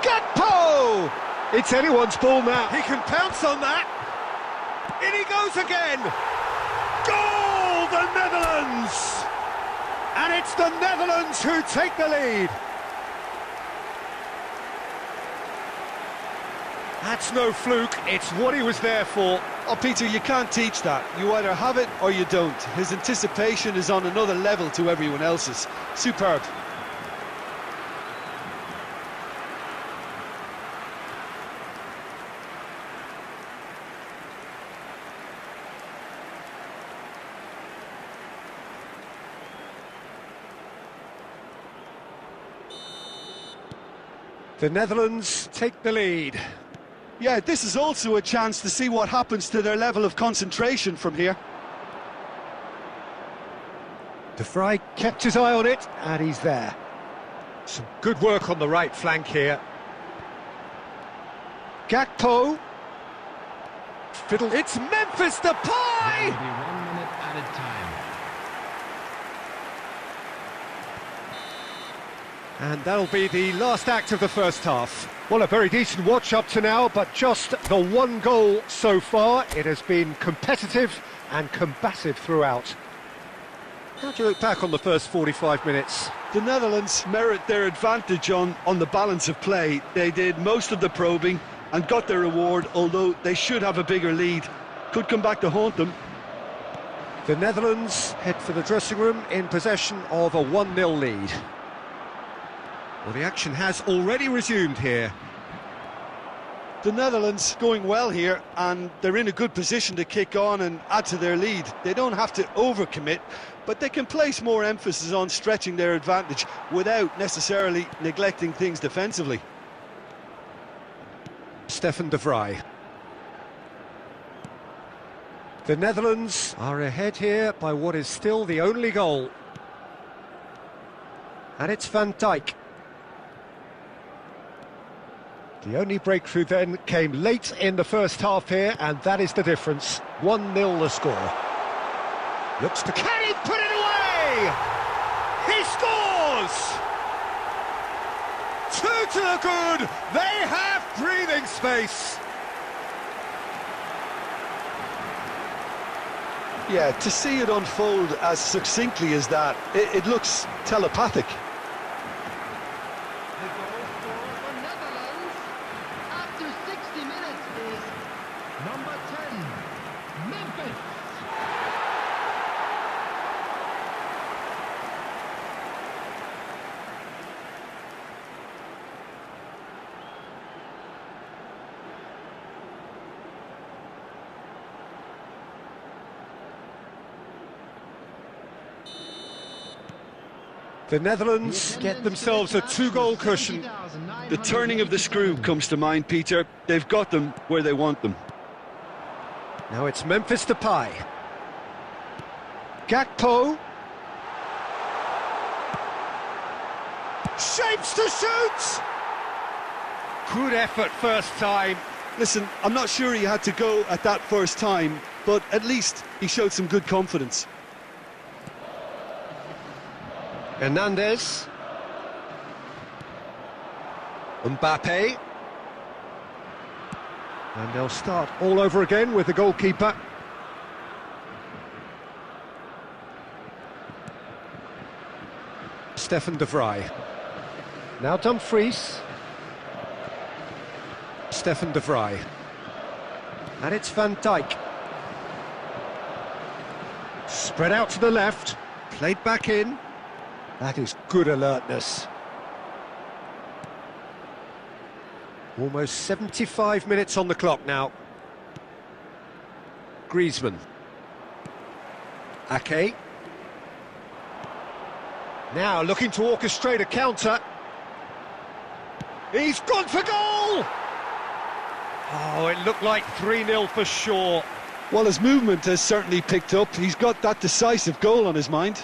Gakpo! It's anyone's ball now. He can pounce on that. In he goes again. Goal, the Netherlands! And it's the Netherlands who take the lead. That's no fluke, it's what he was there for. Oh, Peter, you can't teach that. You either have it or you don't. His anticipation is on another level to everyone else's. Superb. The Netherlands take the lead. Yeah, this is also a chance to see what happens to their level of concentration from here. De Vrij kept his eye on it, and he's there. Some good work on the right flank here. Gakpo. Fiddle. It's Memphis There will Depay! be 1 minute added time. And that'll be the last act of the first half. Well, a very decent watch up to now, but just the one goal so far. It has been competitive and combative throughout. How do you look back on the first 45 minutes? The Netherlands merit their advantage on the balance of play. They did most of the probing and got their reward, although they should have a bigger lead. Could come back to haunt them. The Netherlands head for the dressing room in possession of a 1-0 lead. Well, the action has already resumed here. The Netherlands going well here, and they're in a good position to kick on and add to their lead. They don't have to overcommit, but they can place more emphasis on stretching their advantage without necessarily neglecting things defensively. Stefan de Vrij. The Netherlands are ahead here by what is still the only goal. And it's Van Dijk. The only breakthrough then came late in the first half here, and that is the difference. 1-0 the score. Looks to... Can he put it away? He scores! 2 to the good. They have breathing space. Yeah, to see it unfold as succinctly as that, it looks telepathic. The goal scorer for Netherlands after 60 minutes is number 10, Memphis. The Netherlands get themselves a 2-goal cushion. The turning of the screw comes to mind, Peter. They've got them where they want them. Now it's Memphis Depay. Gakpo. Shapes to shoot! Good effort first time. Listen, I'm not sure he had to go at that first time, but at least he showed some good confidence. Hernandez. Mbappe. And they'll start all over again with the goalkeeper. Stefan de Vrij. Now Dumfries. Stefan de Vrij. And it's Van Dijk. Spread out to the left. Played back in. That is good alertness. Almost 75 minutes on the clock now. Griezmann. Ake. Now looking to orchestrate a counter. He's gone for goal! Oh, it looked like 3-0 for sure. Well, his movement has certainly picked up. He's got that decisive goal on his mind.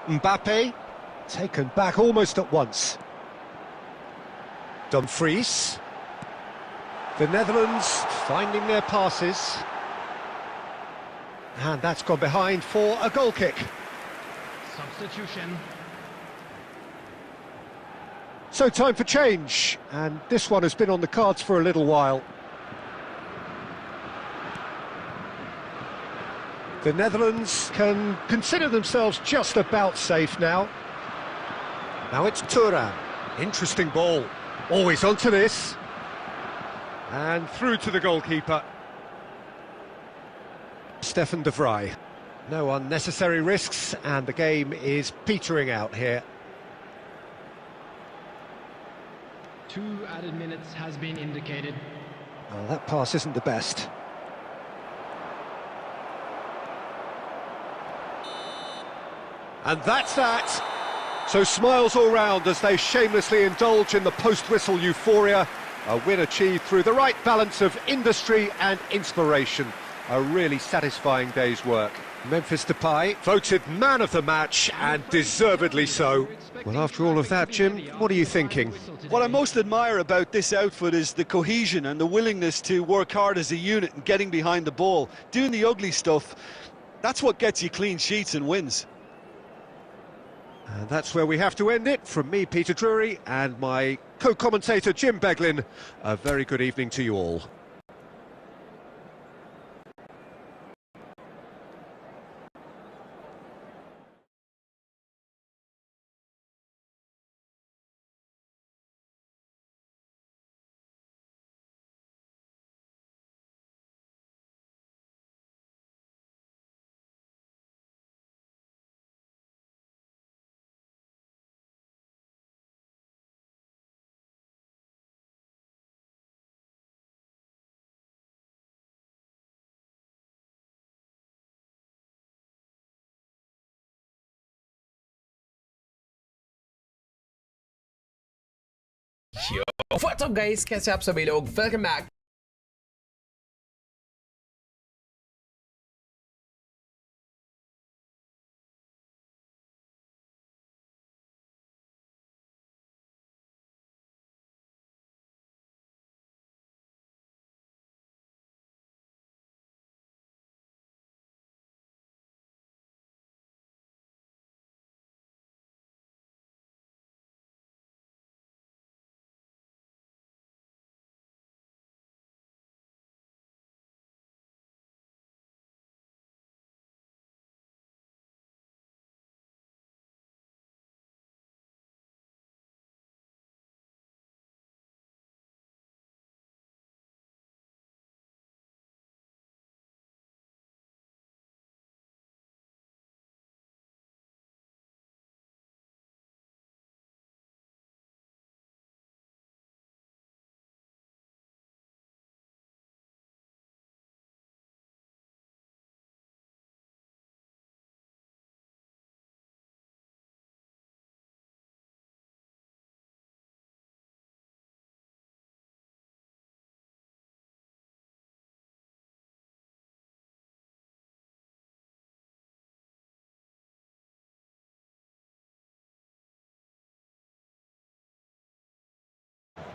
Mbappe, taken back almost at once. Dumfries. The Netherlands finding their passes. And that's gone behind for a goal kick. Substitution. So time for change, and this one has been on the cards for a little while. The Netherlands can consider themselves just about safe now. Now it's Thuram. Interesting ball. Always onto this. And through to the goalkeeper. Stefan de Vrij. No unnecessary risks, and the game is petering out here. 2 added minutes has been indicated. Well, that pass isn't the best. And that's that. So smiles all round as they shamelessly indulge in the post-whistle euphoria. A win achieved through the right balance of industry and inspiration. A really satisfying day's work. Memphis Depay voted man of the match, and deservedly so. Well, after all of that, Jim, what are you thinking? What I most admire about this outfit is the cohesion and the willingness to work hard as a unit and getting behind the ball. Doing the ugly stuff, that's what gets you clean sheets and wins. And that's where we have to end it. From me, Peter Drury, and my co-commentator, Jim Beglin, a very good evening to you all. Yo, what's up guys, कैसे आप सभी लोग, welcome back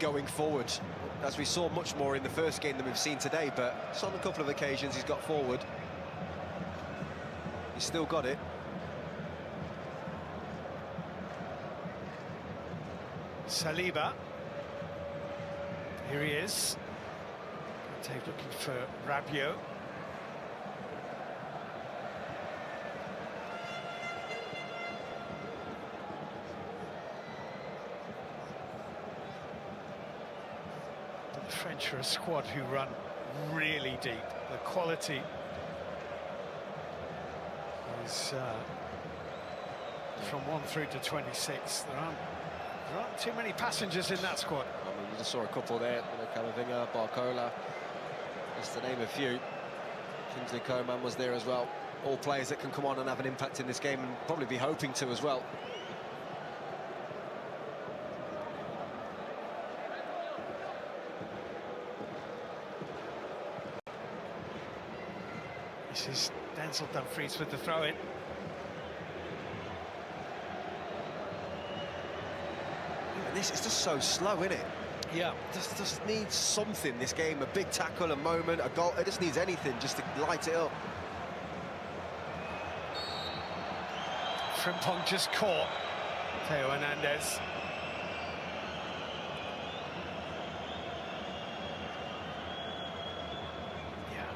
going forward, as we saw much more in the first game than we've seen today, but just on a couple of occasions he's got forward. He's still got it. Saliba. Here he is. Dave looking for Rabiot. The French are a squad who run really deep. The quality is from 1 through to 26. There aren't too many passengers in that squad. I mean, you just saw a couple there, you know, Camavinga, Barcola, just to name a few. Kingsley Coman was there as well. All players that can come on and have an impact in this game, and probably be hoping to as well. This is Denzel Dumfries with the throw-in. And this is just so slow, isn't it? Yeah. Just needs something, this game. A big tackle, a moment, a goal. It just needs anything just to light it up. Frimpong just caught Theo Hernandez. Yeah.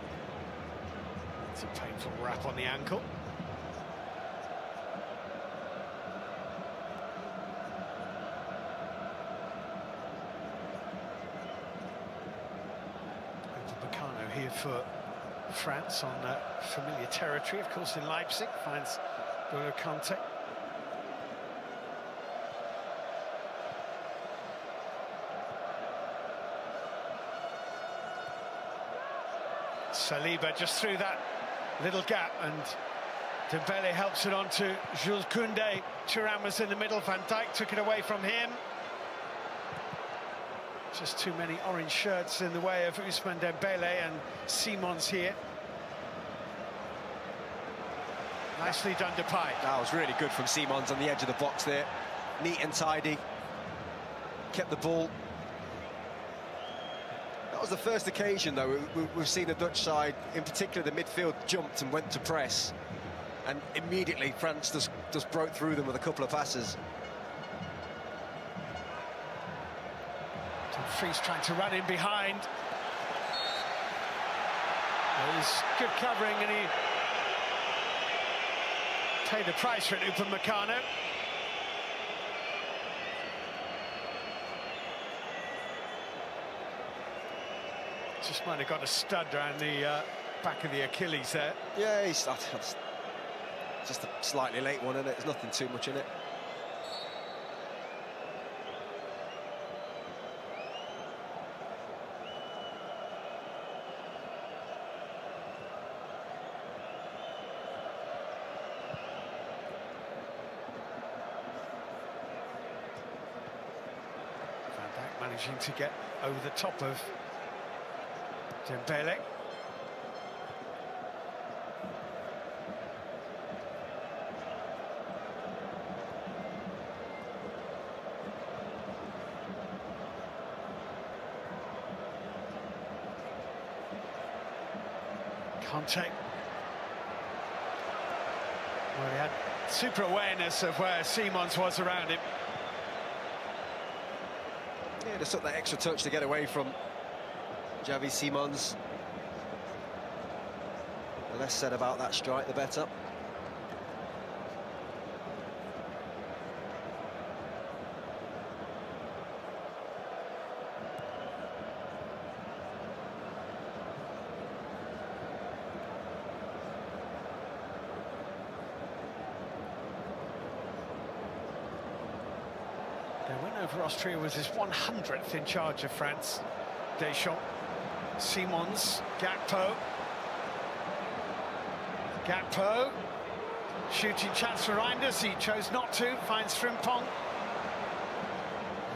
It's a painful wrap on the ankle. Upamecano here for France on familiar territory, of course, in Leipzig. Finds N'Golo Kante. Saliba just through that little gap, and Dembele helps it on to Jules Koundé. Thuram was in the middle, Van Dijk took it away from him. Just too many orange shirts in the way of Ousmane Dembele, and Simons here. Nicely done, Depay. That was really good from Simons on the edge of the box there. Neat and tidy. Kept the ball. That was the first occasion, though, we've seen the Dutch side, in particular the midfield, jumped and went to press. And immediately France just broke through them with a couple of passes. Dumfries trying to run in behind. There's good covering, and he paid the price for it, Upamecano. Just might have got a stud around the back of the Achilles there. Yeah, he's just a slightly late one, isn't it? There's nothing too much in it. Van Dijk managing to get over the top of Dembele. Kante. Well, he had super awareness of where Simons was around him. Yeah, just took that extra touch to get away from Xavi Simons. The less said about that strike, the better. Their win over Austria was his 100th in charge of France. Deschamps, Simons, Gakpo. Gakpo, shooting chance for Reinders, he chose not to, finds Frimpong.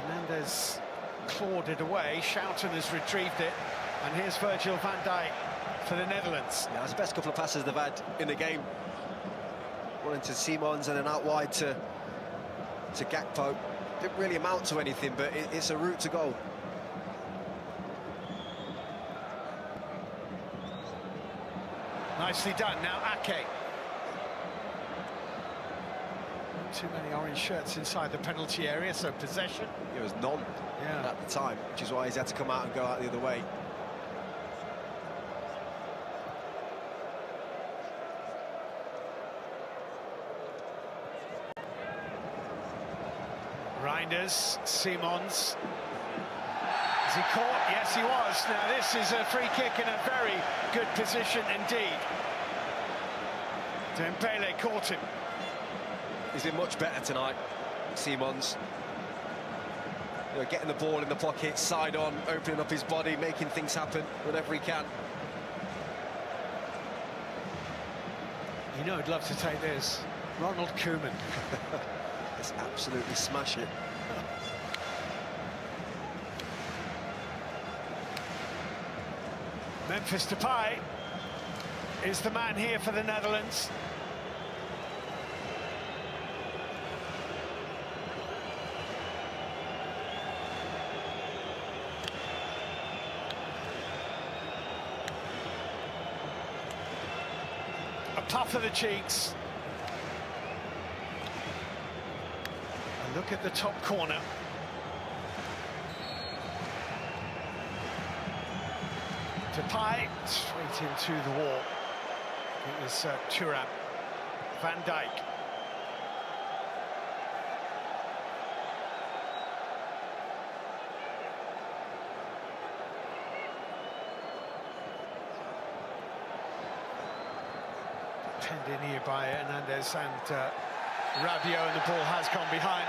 Hernandez clawed it away, Schouten has retrieved it, and here's Virgil van Dijk for the Netherlands. Yeah, that's the best couple of passes they've had in the game. One into Simons and then out wide to Gakpo. didn't really amount to anything, but it's a route to goal. Nicely done. Now Ake. Not too many orange shirts inside the penalty area, so possession. There was none at the time, which is why he's had to come out and go out the other way. Reinders, Simons. Is he caught? Yes, he was. Now this is a free kick in a very good position indeed. Dembele caught him. He's been much better tonight, Simons. You know, getting the ball in the pocket, side on, opening up his body, making things happen whenever he can. You know he'd love to take this. Ronald Koeman. Just absolutely smash it. Memphis Depay is the man here for the Netherlands. A puff of the cheeks. A look at the top corner. Depay straight into the wall. It was Thuram. Van Dijk. Penned in here by Hernandez and Rabiot, and the ball has gone behind.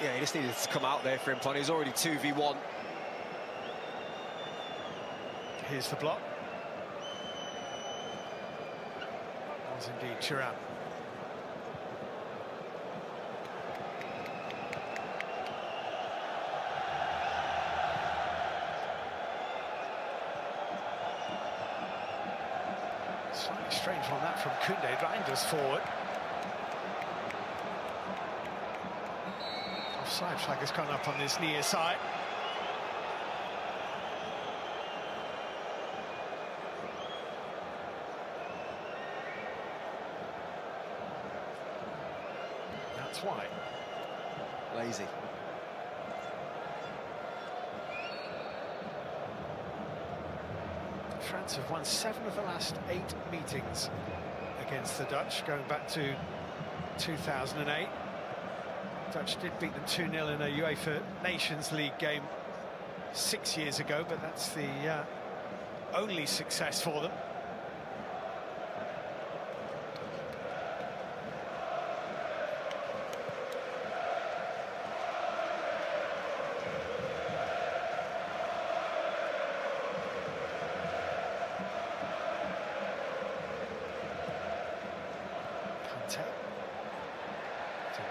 Yeah, he just needed to come out there for him. He's already 2v1. Here's the block. Was indeed Thuram. Slightly strange one that from Koundé. Reinders forward. Offside flag has gone up on this near side. That's why. Lazy. France have won 7 of the last 8 meetings against the Dutch, going back to 2008. Dutch did beat them 2-0 in a UEFA Nations League game 6 years ago, but that's the only success for them.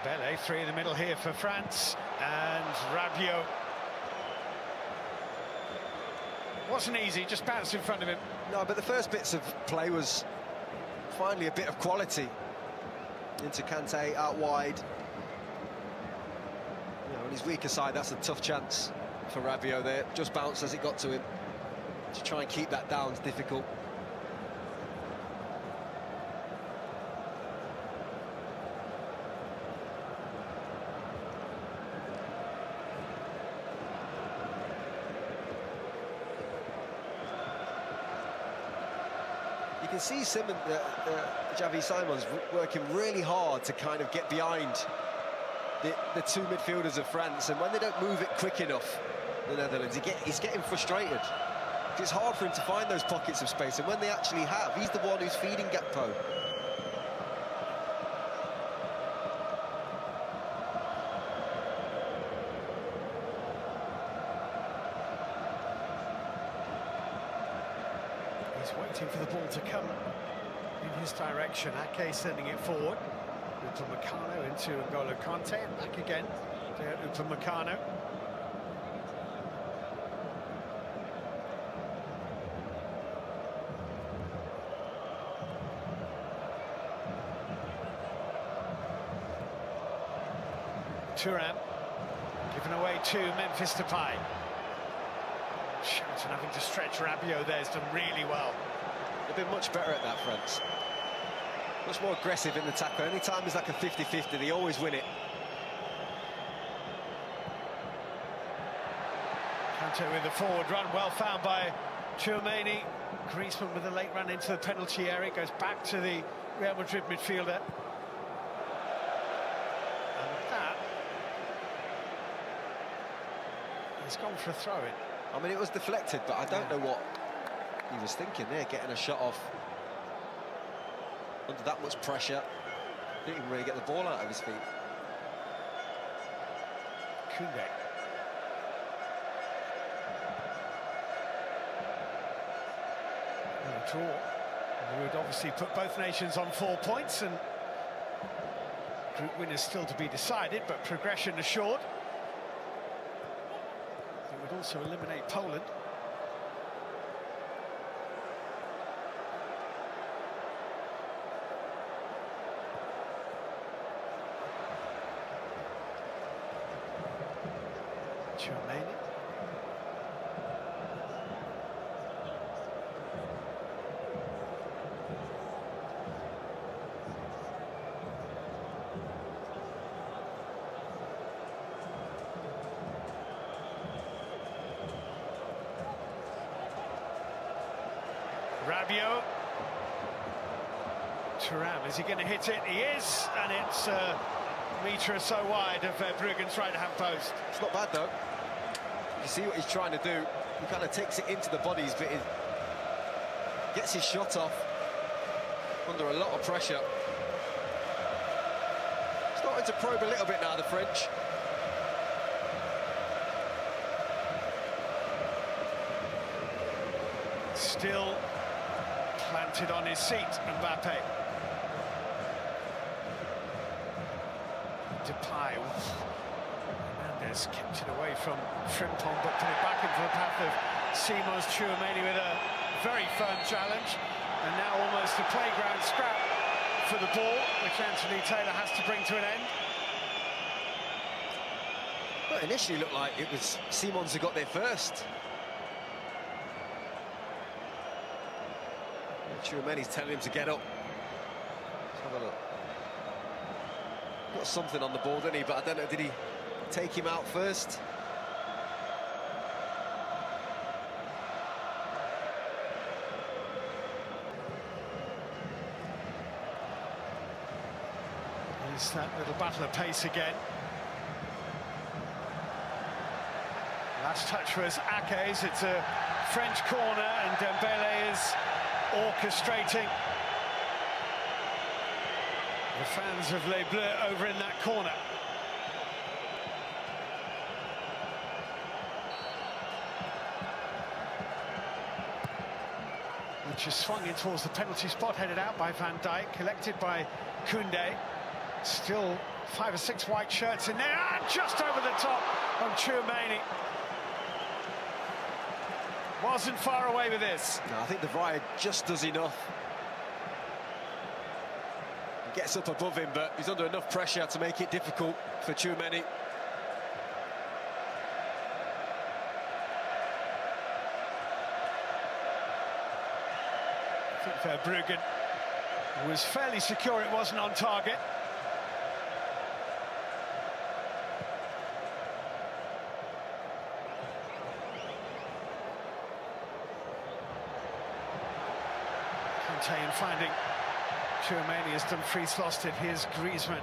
Dembele, 3 in the middle here for France, and Rabiot. Wasn't easy, just bounced in front of him. No, but the first bits of play was finally a bit of quality. Into Kanté, out wide. You know, on his weaker side, that's a tough chance for Rabiot there. Just bounced as it got to him. To try and keep that down is difficult. You can see Xavi Simons working really hard to kind of get behind the 2 midfielders of France, and when they don't move it quick enough, the Netherlands, he's getting frustrated. It's hard for him to find those pockets of space, and when they actually have, he's the one who's feeding Gakpo. He's waiting for the ball to come in his direction. Ake sending it forward. Upamecano into N'Golo Kanté, and back again to Upamecano. Thuram, given away to Memphis Depay. Shouting, having to stretch Rabiot there, has done really well. They've been much better at that, France. Much more aggressive in the tackle. Anytime there's like a 50-50, they always win it. Kante with the forward run, well found by Tchouaméni. Griezmann with a late run into the penalty area, goes back to the Real Madrid midfielder. And with that, he's gone for a throw-in. I mean, it was deflected, but I don't know what he was thinking there, getting a shot off under that much pressure. Didn't even really get the ball out of his feet. Koundé. And a draw would obviously put both nations on 4 points, and group winners still to be decided, but progression assured. It would also eliminate Poland. Tchouaméni. Rabiot. Thuram, is he going to hit it? He is, and it's a metre or so wide of Bruggen's right-hand post. It's not bad, though. You see what he's trying to do. He kind of takes it into the bodies, but he gets his shot off under a lot of pressure. Starting to probe a little bit now, the French. Still planted on his seat, Mbappe. Depay. Hernandez kept it away from Frimpong, but put it back into the path of Simons. Tchouaméni with a very firm challenge, and now almost a playground scrap for the ball, which Anthony Taylor has to bring to an end. Well, it initially looked like it was Simons who got there first. Tchouaméni's telling him to get up. Let's have a look. Got something on the ball, didn't he? But I don't know, did he take him out first? There's that little battle of pace again. Last touch was Ake's. It's a French corner, and Dembele is orchestrating the fans of Les Bleus over in that corner. Which is swung in towards the penalty spot, headed out by Van Dijk, collected by Koundé. Still 5 or 6 white shirts in there, and just over the top on Tchouaméni. Wasn't far away with this. No, I think the VAR just does enough. He gets up above him, but he's under enough pressure to make it difficult for Tchouaméni. I think Verbruggen was fairly secure it wasn't on target. Kante finding Tchouaméni has done free-slosted. Here's Griezmann.